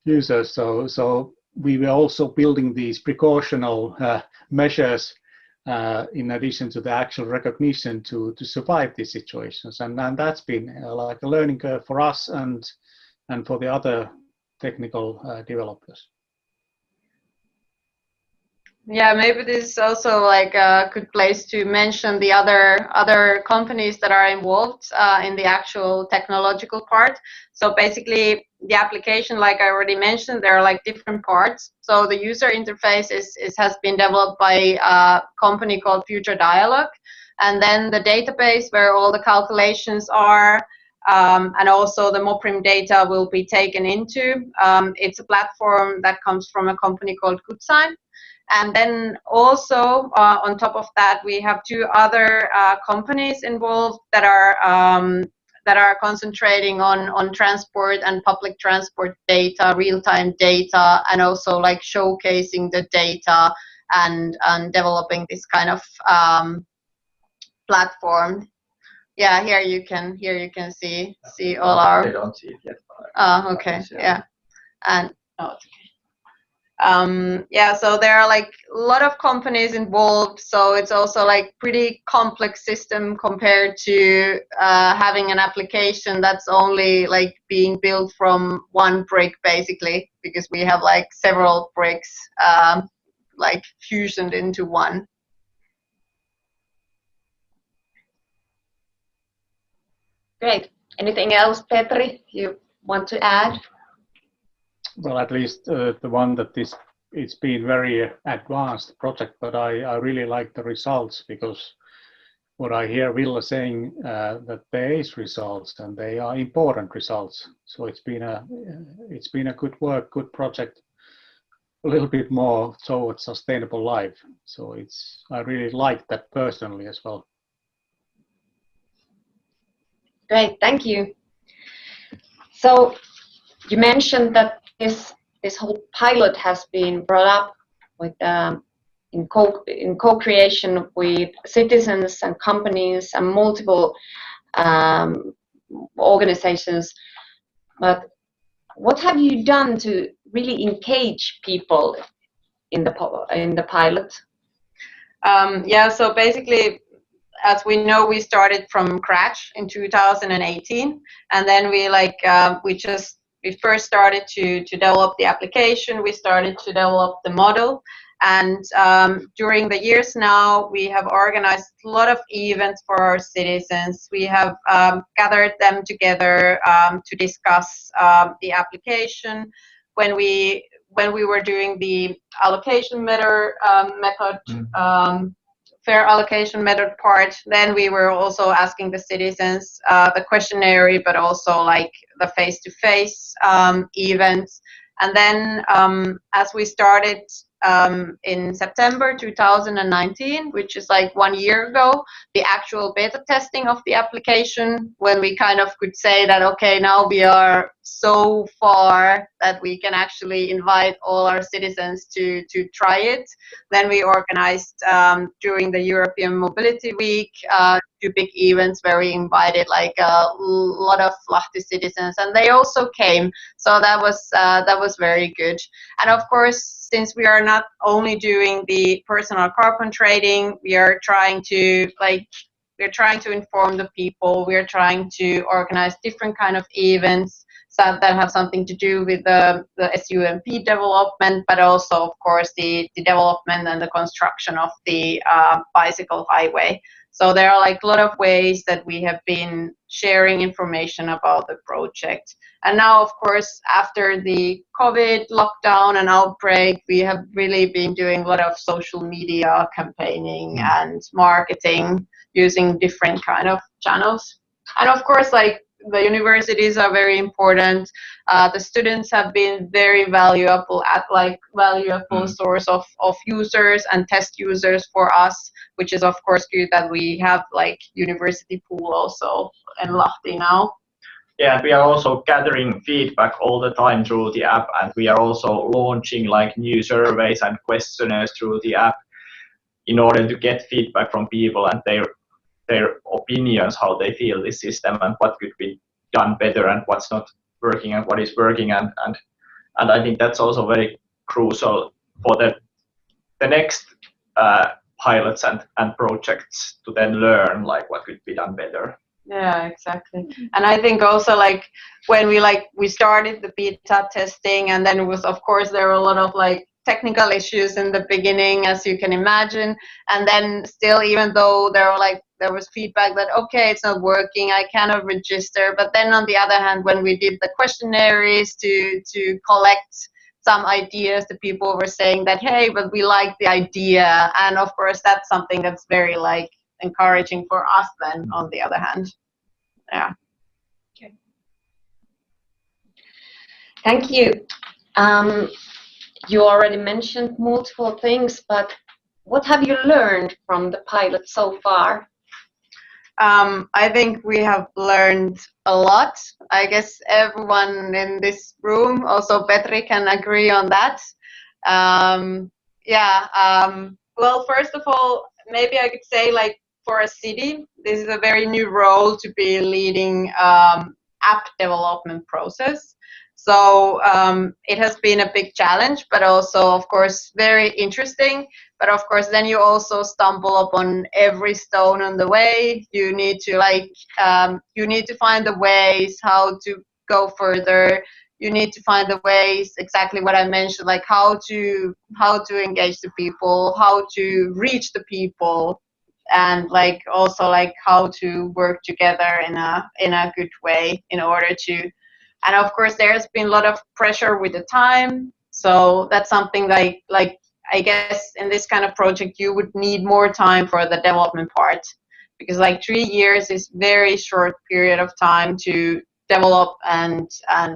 users. So we were also building these precautional measures in addition to the actual recognition to survive these situations, and that's been like a learning curve for us and for the other technical developers. Yeah, maybe this is also like a good place to mention the other companies that are involved in the actual technological part. So basically, the application, like I already mentioned, there are like different parts. So the user interface has been developed by a company called Future Dialog, and then the database where all the calculations are. And also the Moprim data will be taken into. It's a platform that comes from a company called GoodSign. And then also on top of that, we have two other companies involved that are concentrating on transport and public transport data, real-time data, and also like showcasing the data and developing this kind of platform. Yeah, here you can see all our. They don't see it yet. Okay, yeah, and it's okay. Yeah, so there are like a lot of companies involved, so it's also like pretty complex system compared to having an application that's only like being built from one brick basically, because we have like several bricks like fusioned into one. Great. Anything else, Petri, you want to add? Well, at least the one that it's been very advanced project, but I really like the results, because what I hear Ville saying that there is results and they are important results. So it's been a good work, good project, a little bit more towards sustainable life. So I really like that personally as well. Great, thank you. So you mentioned that this whole pilot has been brought up with in co-creation with citizens and companies and multiple organizations. But what have you done to really engage people in the pilot? Yeah, so basically, as we know, we started from scratch in 2018, and then we first started to develop the application. We started to develop the model, and during the years now, we have organized a lot of events for our citizens. We have gathered them together to discuss the application. When we were doing the allocation method. Fair allocation method part, then we were also asking the citizens the questionnaire, but also like the face-to-face events. And then as we started in September 2019, which is like 1 year ago, the actual beta testing of the application, when we kind of could say that, okay, now we are so far that we can actually invite all our citizens to try it. Then we organized during the European Mobility Week 2 big events where we invited like a lot of Lahti citizens, and they also came. So that was very good. And of course, since we are not only doing the personal carbon trading, we are trying to inform the people. We are trying to organize different kind of events that have something to do with the SUMP development, but also, of course, the development and the construction of the bicycle highway. So there are like a lot of ways that we have been sharing information about the project. And now, of course, after the COVID lockdown and outbreak, we have really been doing a lot of social media campaigning and marketing using different kind of channels. And of course, like the universities are very important. The students have been very valuable source of users and test users for us, which is of course good that we have like university pool also in Lahti now. Yeah, we are also gathering feedback all the time through the app, and we are also launching like new surveys and questionnaires through the app in order to get feedback from people and their opinions, how they feel this system and what could be done better and what's not working and what is working, and I think that's also very crucial for the next pilots and projects to then learn like what could be done better. Yeah, exactly. And I think also like when we started the beta testing, and then it was, of course, there were a lot of like technical issues in the beginning, as you can imagine, and then still, even though there was feedback that okay, it's not working, I cannot register, but then on the other hand, when we did the questionnaires to collect some ideas, the people were saying that hey, but we like the idea, and of course that's something that's very like encouraging for us then on the other hand. Yeah. Okay. Thank you. You already mentioned multiple things, but what have you learned from the pilot so far? I think we have learned a lot. I guess everyone in this room, also Petri, can agree on that. Well, first of all, maybe I could say like for a city, this is a very new role to be leading app development process. So it has been a big challenge, but also, of course, very interesting. But of course, then you also stumble upon every stone on the way. You need to find the ways how to go further. You need to find the ways, exactly what I mentioned, like how to engage the people, how to reach the people, and like also like how to work together in a good way in order to. And of course, there's been a lot of pressure with the time. So that's something like I guess in this kind of project, you would need more time for the development part, because like 3 years is very short period of time to develop and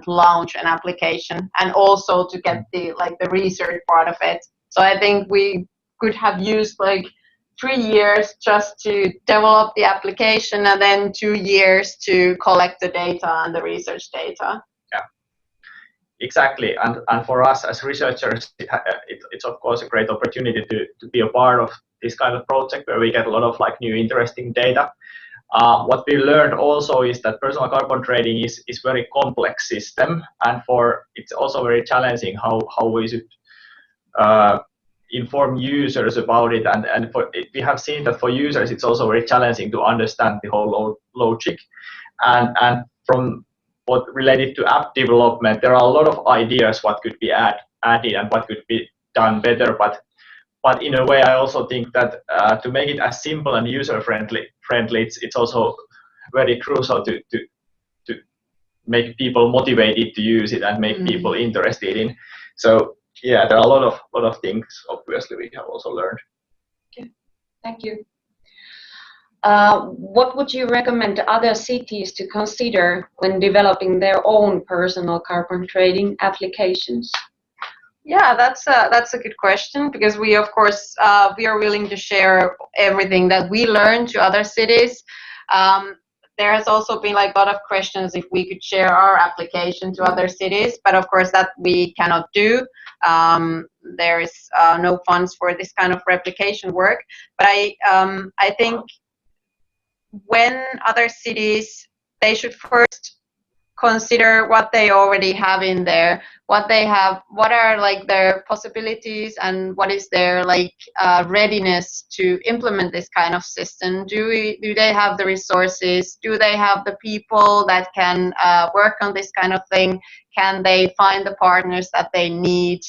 launch an application, and also to get the research part of it. So I think we could have used like 3 years just to develop the application, and then 2 years to collect the data and the research data. Yeah, exactly. And for us as researchers, it's of course a great opportunity to be a part of this kind of project where we get a lot of like new interesting data. What we learned also is that personal carbon trading is very complex system, and it's also very challenging how we should inform users about it, and we have seen that for users it's also very challenging to understand the whole logic, and from what related to app development, there are a lot of ideas what could be added and what could be done better, but in a way I also think that to make it as simple and user friendly, it's also very crucial to make people motivated to use it and make people interested in. So yeah, there are a lot of things obviously we have also learned. Okay, thank you. What would you recommend other cities to consider when developing their own personal carbon trading applications? Yeah, that's a good question, because we of course we are willing to share everything that we learn to other cities. There has also been like a lot of questions if we could share our application to other cities, but of course that we cannot do. There is no funds for this kind of replication work. But I think when other cities, they should first consider what they already have in there, what are like their possibilities, and what is their like readiness to implement this kind of system. Do they have the resources? Do they have the people that can work on this kind of thing? Can they find the partners that they need?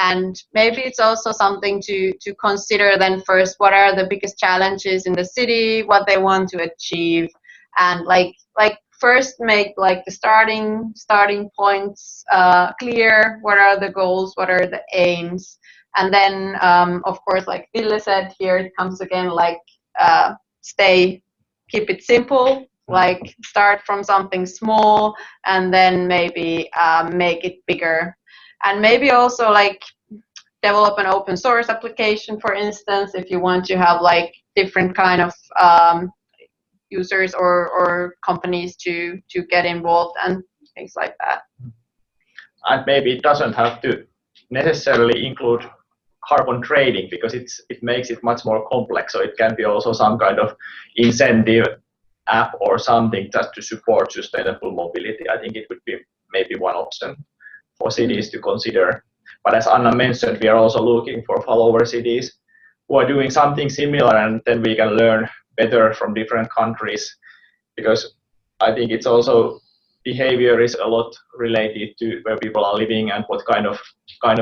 And maybe it's also something to consider then first, what are the biggest challenges in the city, what they want to achieve, and like first make like the starting points clear. What are the goals? What are the aims? And then of course, like Ville said, here it comes again, like keep it simple. like start from something small and then maybe make it bigger, and maybe also like develop an open source application, for instance, if you want to have like different kind of users or companies to get involved and things like that. And maybe it doesn't have to necessarily include carbon trading, because it makes it much more complex. So it can be also some kind of incentive app or something just to support sustainable mobility. I think it would be maybe one option for cities to consider. But as Anna mentioned, we are also looking for follower cities who are doing something similar, and then we can learn better from different countries, because I think it's also behavior is a lot related to where people are living and what kind of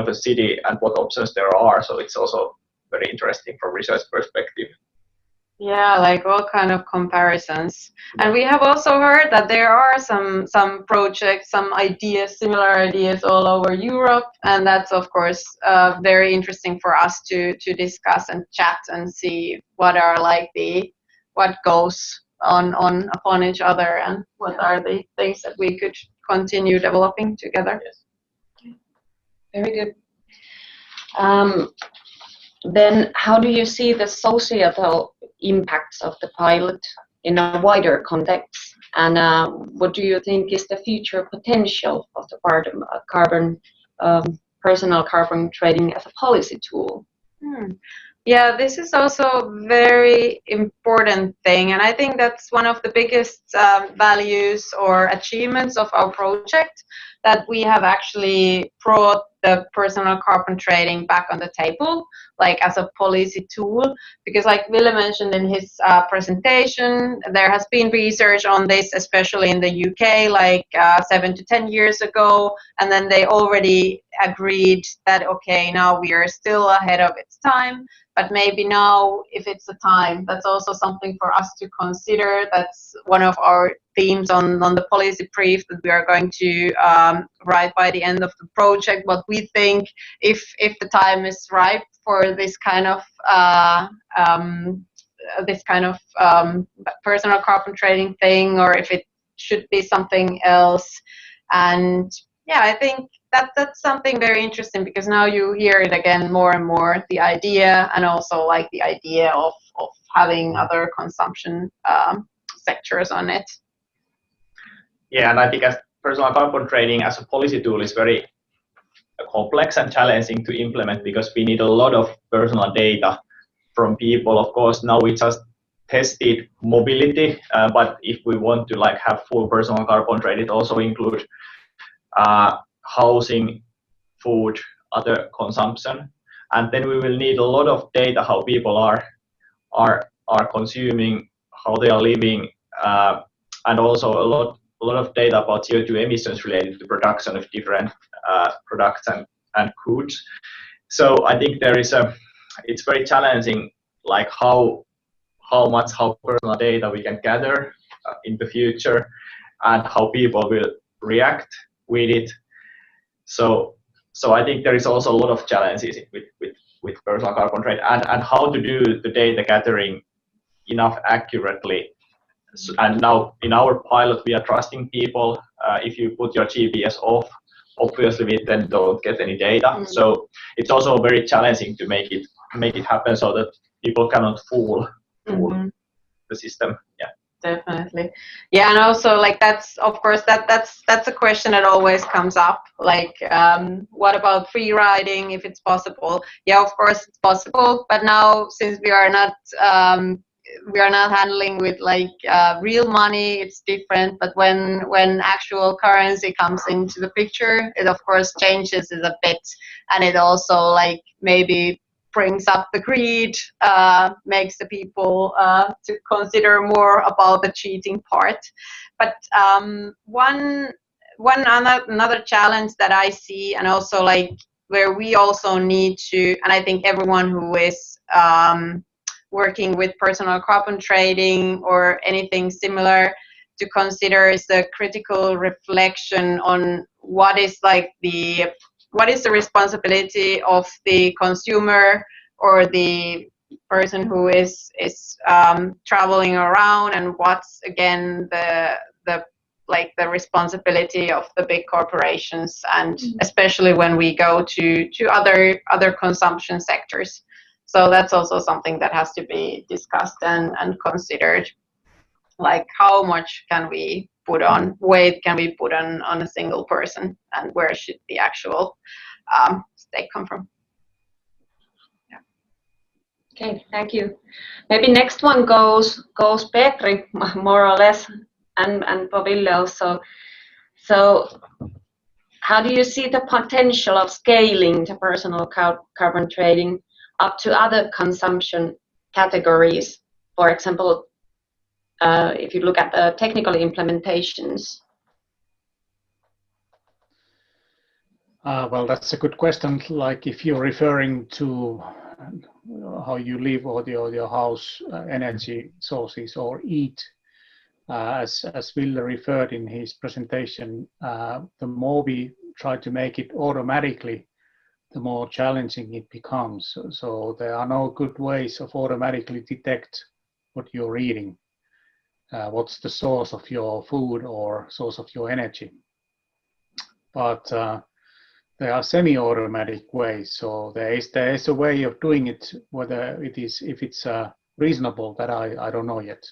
a city and what options there are. So it's also very interesting from research perspective. Yeah, like all kind of comparisons. And we have also heard that there are some projects, some ideas, similar ideas all over Europe, and that's of course very interesting for us to discuss and chat and see what are like what goes on upon each other and what are the things that we could continue developing together. Yes. Very good. Then how do you see the societal impacts of the pilot in a wider context? And what do you think is the future potential of the personal carbon trading as a policy tool? Yeah, this is also a very important thing, and I think that's one of the biggest values or achievements of our project, that we have actually brought the personal carbon trading back on the table, like as a policy tool, because like Ville mentioned in his presentation, there has been research on this, especially in the UK, like 7 to 10 years ago, and then they already agreed that, okay, now we are still ahead of its time, but maybe now, if it's the time, that's also something for us to consider. That's one of our themes on the policy brief that we are going to write by the end of the project. What we think, if the time is ripe for this kind of personal carbon trading thing, or if it should be something else. And yeah, I think that's something very interesting, because now you hear it again more and more, the idea, and also like the idea of having other consumption sectors on it. Yeah, and I think as personal carbon trading as a policy tool is very complex and challenging to implement, because we need a lot of personal data from people. Of course, now we just tested mobility, but if we want to like have full personal carbon trade, it also includes housing, food, other consumption, and then we will need a lot of data how people are consuming, how they are living, and also a lot of data about CO2 emissions related to production of different products and goods. So I think it's very challenging, like how personal data we can gather in the future, and how people will react with it. So I think there is also a lot of challenges with personal carbon trade, and how to do the data gathering enough accurately. And now in our pilot, we are trusting people. If you put your GPS off, obviously we then don't get any data. So it's also very challenging to make it happen so that people cannot fool the system. Yeah. Definitely. Yeah, and also like that's of course that's a question that always comes up, like what about free riding, if it's possible? Yeah, of course it's possible, but now since we are not handling with like real money, it's different. But when actual currency comes into the picture, it of course changes it a bit, and it also like maybe brings up the greed, makes the people to consider more about the cheating part. But another challenge that I see, and also like where we also need to, and I think everyone who is working with personal carbon trading or anything similar to consider, is the critical reflection on what is the responsibility of the consumer or the person who is traveling around, and what's again the like the responsibility of the big corporations, and especially when we go to other consumption sectors. So that's also something that has to be discussed and considered, like how much weight can we put on a single person, and where should the actual stake come from. Okay, thank you. Maybe next one goes Petri, more or less, and for Ville also. So how do you see the potential of scaling the personal carbon trading up to other consumption categories? For example, if you look at the technical implementations. Well, that's a good question. Like if you're referring to how you live or your house energy sources or eat, as Ville referred in his presentation, the more we try to make it automatically, the more challenging it becomes. So there are no good ways of automatically detect what you're eating, what's the source of your food or source of your energy. But there are semi-automatic ways, so there is a way of doing it. Whether if it's reasonable, that I don't know yet.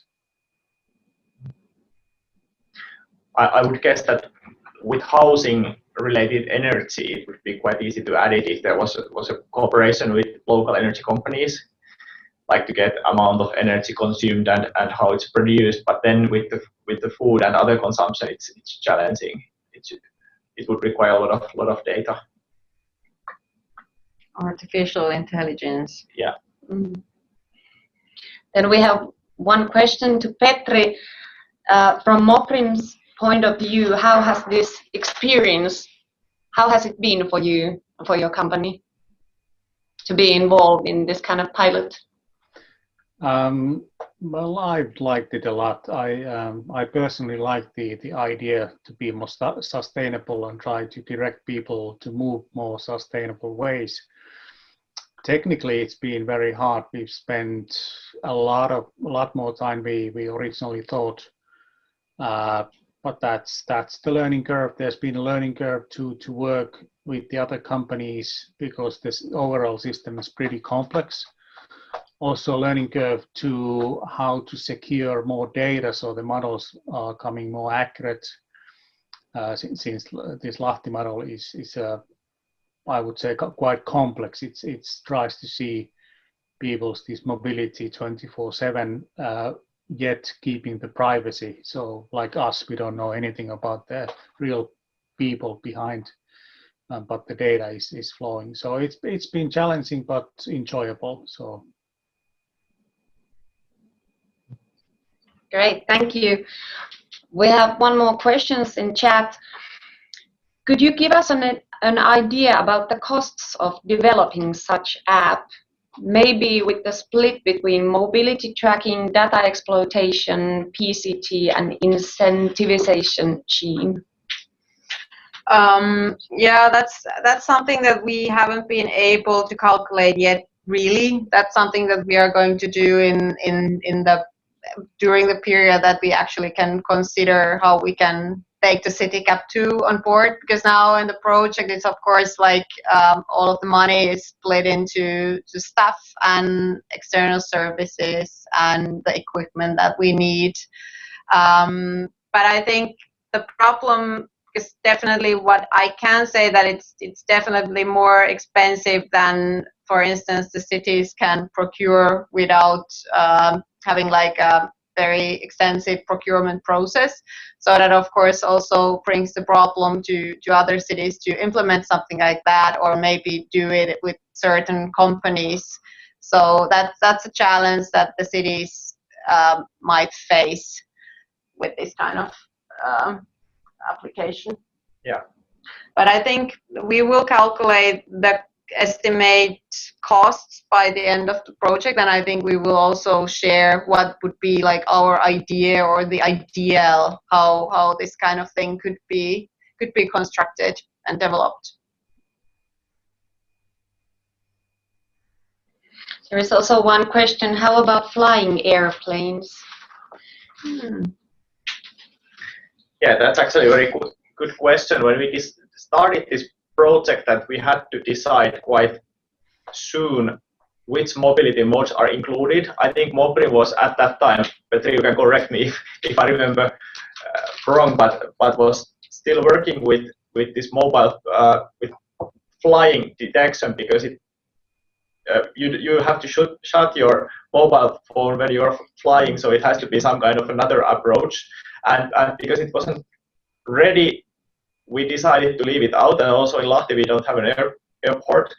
I would guess that with housing-related energy, it would be quite easy to add it if there was a cooperation with local energy companies, like to get amount of energy consumed and how it's produced. But then with the food and other consumption, it's challenging. It would require a lot of data. Artificial intelligence. Yeah. Mm. Then we have one question to Petri. From Moprim's point of view, how has this experience, how has it been for you, for your company, to be involved in this kind of pilot? Well, I've liked it a lot. I personally like the idea to be more sustainable and try to direct people to move more sustainable ways. Technically, it's been very hard. We've spent a lot more time we originally thought, but that's the learning curve. There's been a learning curve to work with the other companies because this overall system is pretty complex. Also learning curve to how to secure more data so the models are coming more accurate, since this Lahti model is I would say quite complex. It tries to see people's this mobility 24/7, yet keeping the privacy. So like us, we don't know anything about the real people behind, but the data is flowing. So it's been challenging but enjoyable. So. Great, thank you. We have one more questions in chat. Could you give us an idea about the costs of developing such app, maybe with the split between mobility tracking, data exploitation, PCT, and incentivization scheme? Yeah, that's something that we haven't been able to calculate yet. Really, that's something that we are going to do during the period that we actually can consider how we can take the CitiCAP 2 on board, because now in the project it's of course like all of the money is split into staff and external services and the equipment that we need. But I think the problem is definitely what I can say, that it's definitely more expensive than, for instance, the cities can procure without having like a very extensive procurement process. So that of course also brings the problem to other cities to implement something like that, or maybe do it with certain companies. So that's a challenge that the cities might face with this kind of application. Yeah. But I think we will calculate the estimate costs by the end of the project, and I think we will also share what would be like our idea or the ideal how this kind of thing could be constructed and developed. There is also one question, how about flying airplanes? Yeah, that's actually a very good question. When we started this project, that we had to decide quite soon which mobility modes are included. I think Mopri was at that time, Petri, you can correct me if I remember wrong, but was still working with this mobile with flying detection, because it you have to shut your mobile phone when you're flying, so it has to be some kind of another approach. And because it wasn't ready, we decided to leave it out. And also in Lahti we don't have an airport.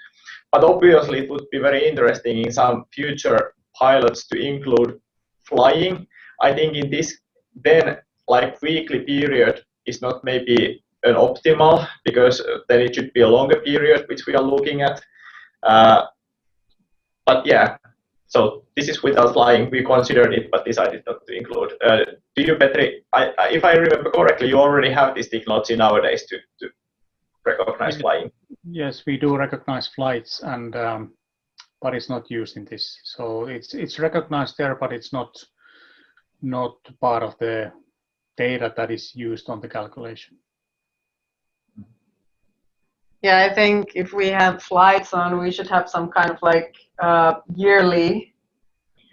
But obviously it would be very interesting in some future pilots to include flying. I think in this then like weekly period is not maybe an optimal, because then it should be a longer period which we are looking at. But yeah, so this is without flying. We considered it but decided not to include. Do you, Petri, if I remember correctly, you already have this technology nowadays to recognize flying? Yes, we do recognize flights, and but it's not used in this. So it's recognized there, but it's not part of the data that is used on the calculation. Yeah, I think if we have flights on, we should have some kind of like yearly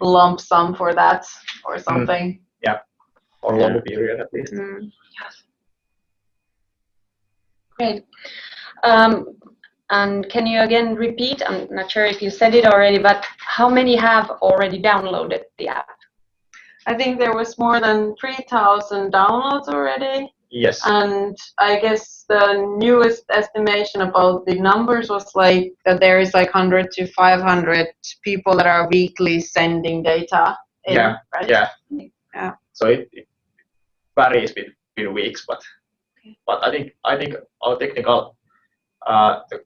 lump sum for that or something. Yeah, or longer period at least. Yes. Great. And can you again repeat, I'm not sure if you said it already, but how many have already downloaded the app? I think there was more than 3,000 downloads already. Yes. And I guess the newest estimation about the numbers was like that there is like 100 to 500 people that are weekly sending data in, Yeah, right? yeah. So it varies between weeks, but I think our technical the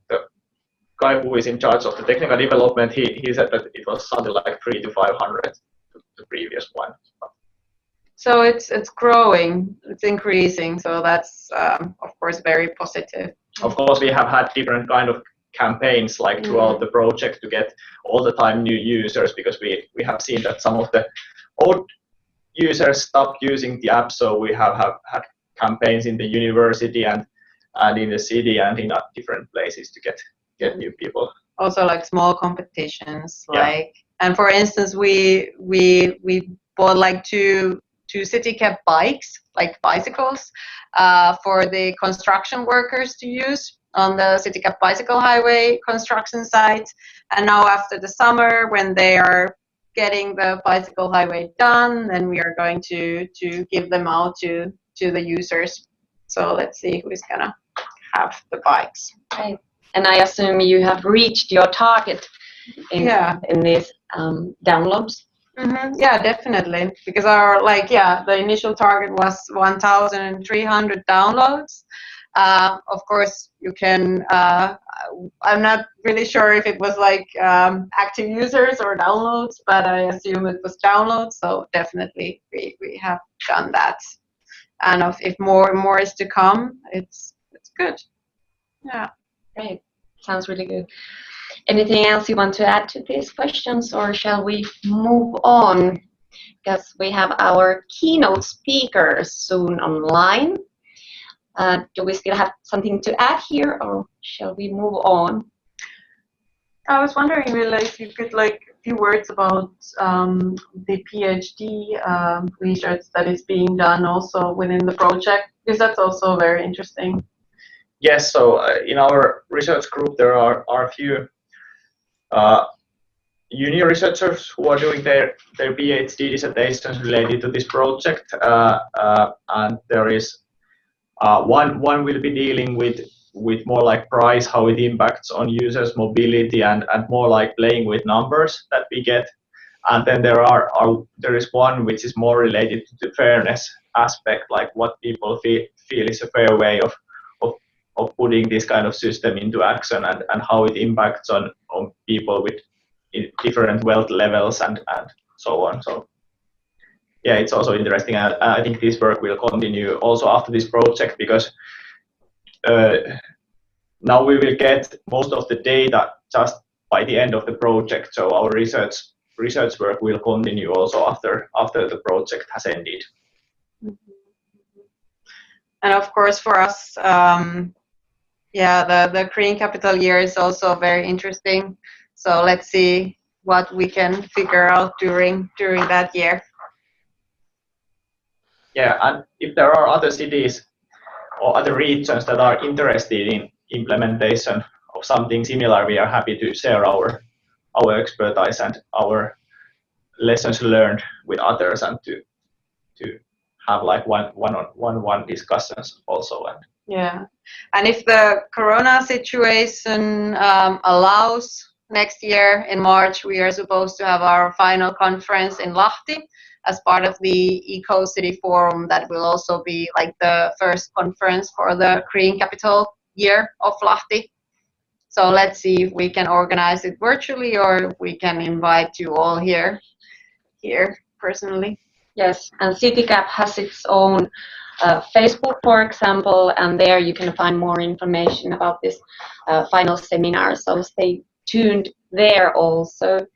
guy who is in charge of the technical development, he said that it was something like 300 to 500, the previous one. So it's growing, it's increasing, so that's of course very positive. Of course, we have had different kind of campaigns like throughout the project to get all the time new users, because we have seen that some of the old users stopped using the app, so we have had campaigns in the university and in the city and in different places to get new people. Also like small competitions, Yeah. like, and for instance we bought like two CitiCAP bikes, like bicycles, for the construction workers to use on the CitiCAP bicycle highway construction site. And now after the summer, when they are getting the bicycle highway done, then we are going to give them out to the users. So let's see who is gonna have the bikes. Right. And I assume you have reached your target in these downloads. Yeah, definitely. Because our the initial target was 1,300 downloads. Of course, you can. I'm not really sure if it was like active users or downloads, but I assume it was downloads. So definitely, we have done that. And if more is to come, it's good. Yeah. Great. Sounds really good. Anything else you want to add to these questions, or shall we move on? Because we have our keynote speakers soon online. Do we still have something to add here, or shall we move on? I was wondering, Ville, if you could a few words about the PhD research that is being done also within the project, because that's also very interesting. Yes, so in our research group there are a few junior researchers who are doing their PhD dissertations related to this project, and there is one will be dealing with more like price, how it impacts on users' mobility, and more like playing with numbers that we get. And then there is one which is more related to the fairness aspect, like what people feel is a fair way of putting this kind of system into action, and how it impacts on people with different wealth levels and so on. So yeah, it's also interesting. I think this work will continue also after this project, because now we will get most of the data just by the end of the project. So our research work will continue also after the project has ended. And of course, for us, the Green Capital year is also very interesting. So let's see what we can figure out during that year. Yeah, and if there are other cities or other regions that are interested in implementation of something similar, we are happy to share our expertise and our lessons learned with others, and to have like one-on-one discussions also. Yeah, and if the Corona situation allows, next year in March we are supposed to have our final conference in Lahti as part of the Eco City Forum. That will also be like the first conference for the Green Capital year of Lahti. So let's see if we can organize it virtually or if we can invite you all here personally. Yes, and CitiCAP has its own Facebook, for example, and there you can find more information about this final seminar. So stay tuned there also.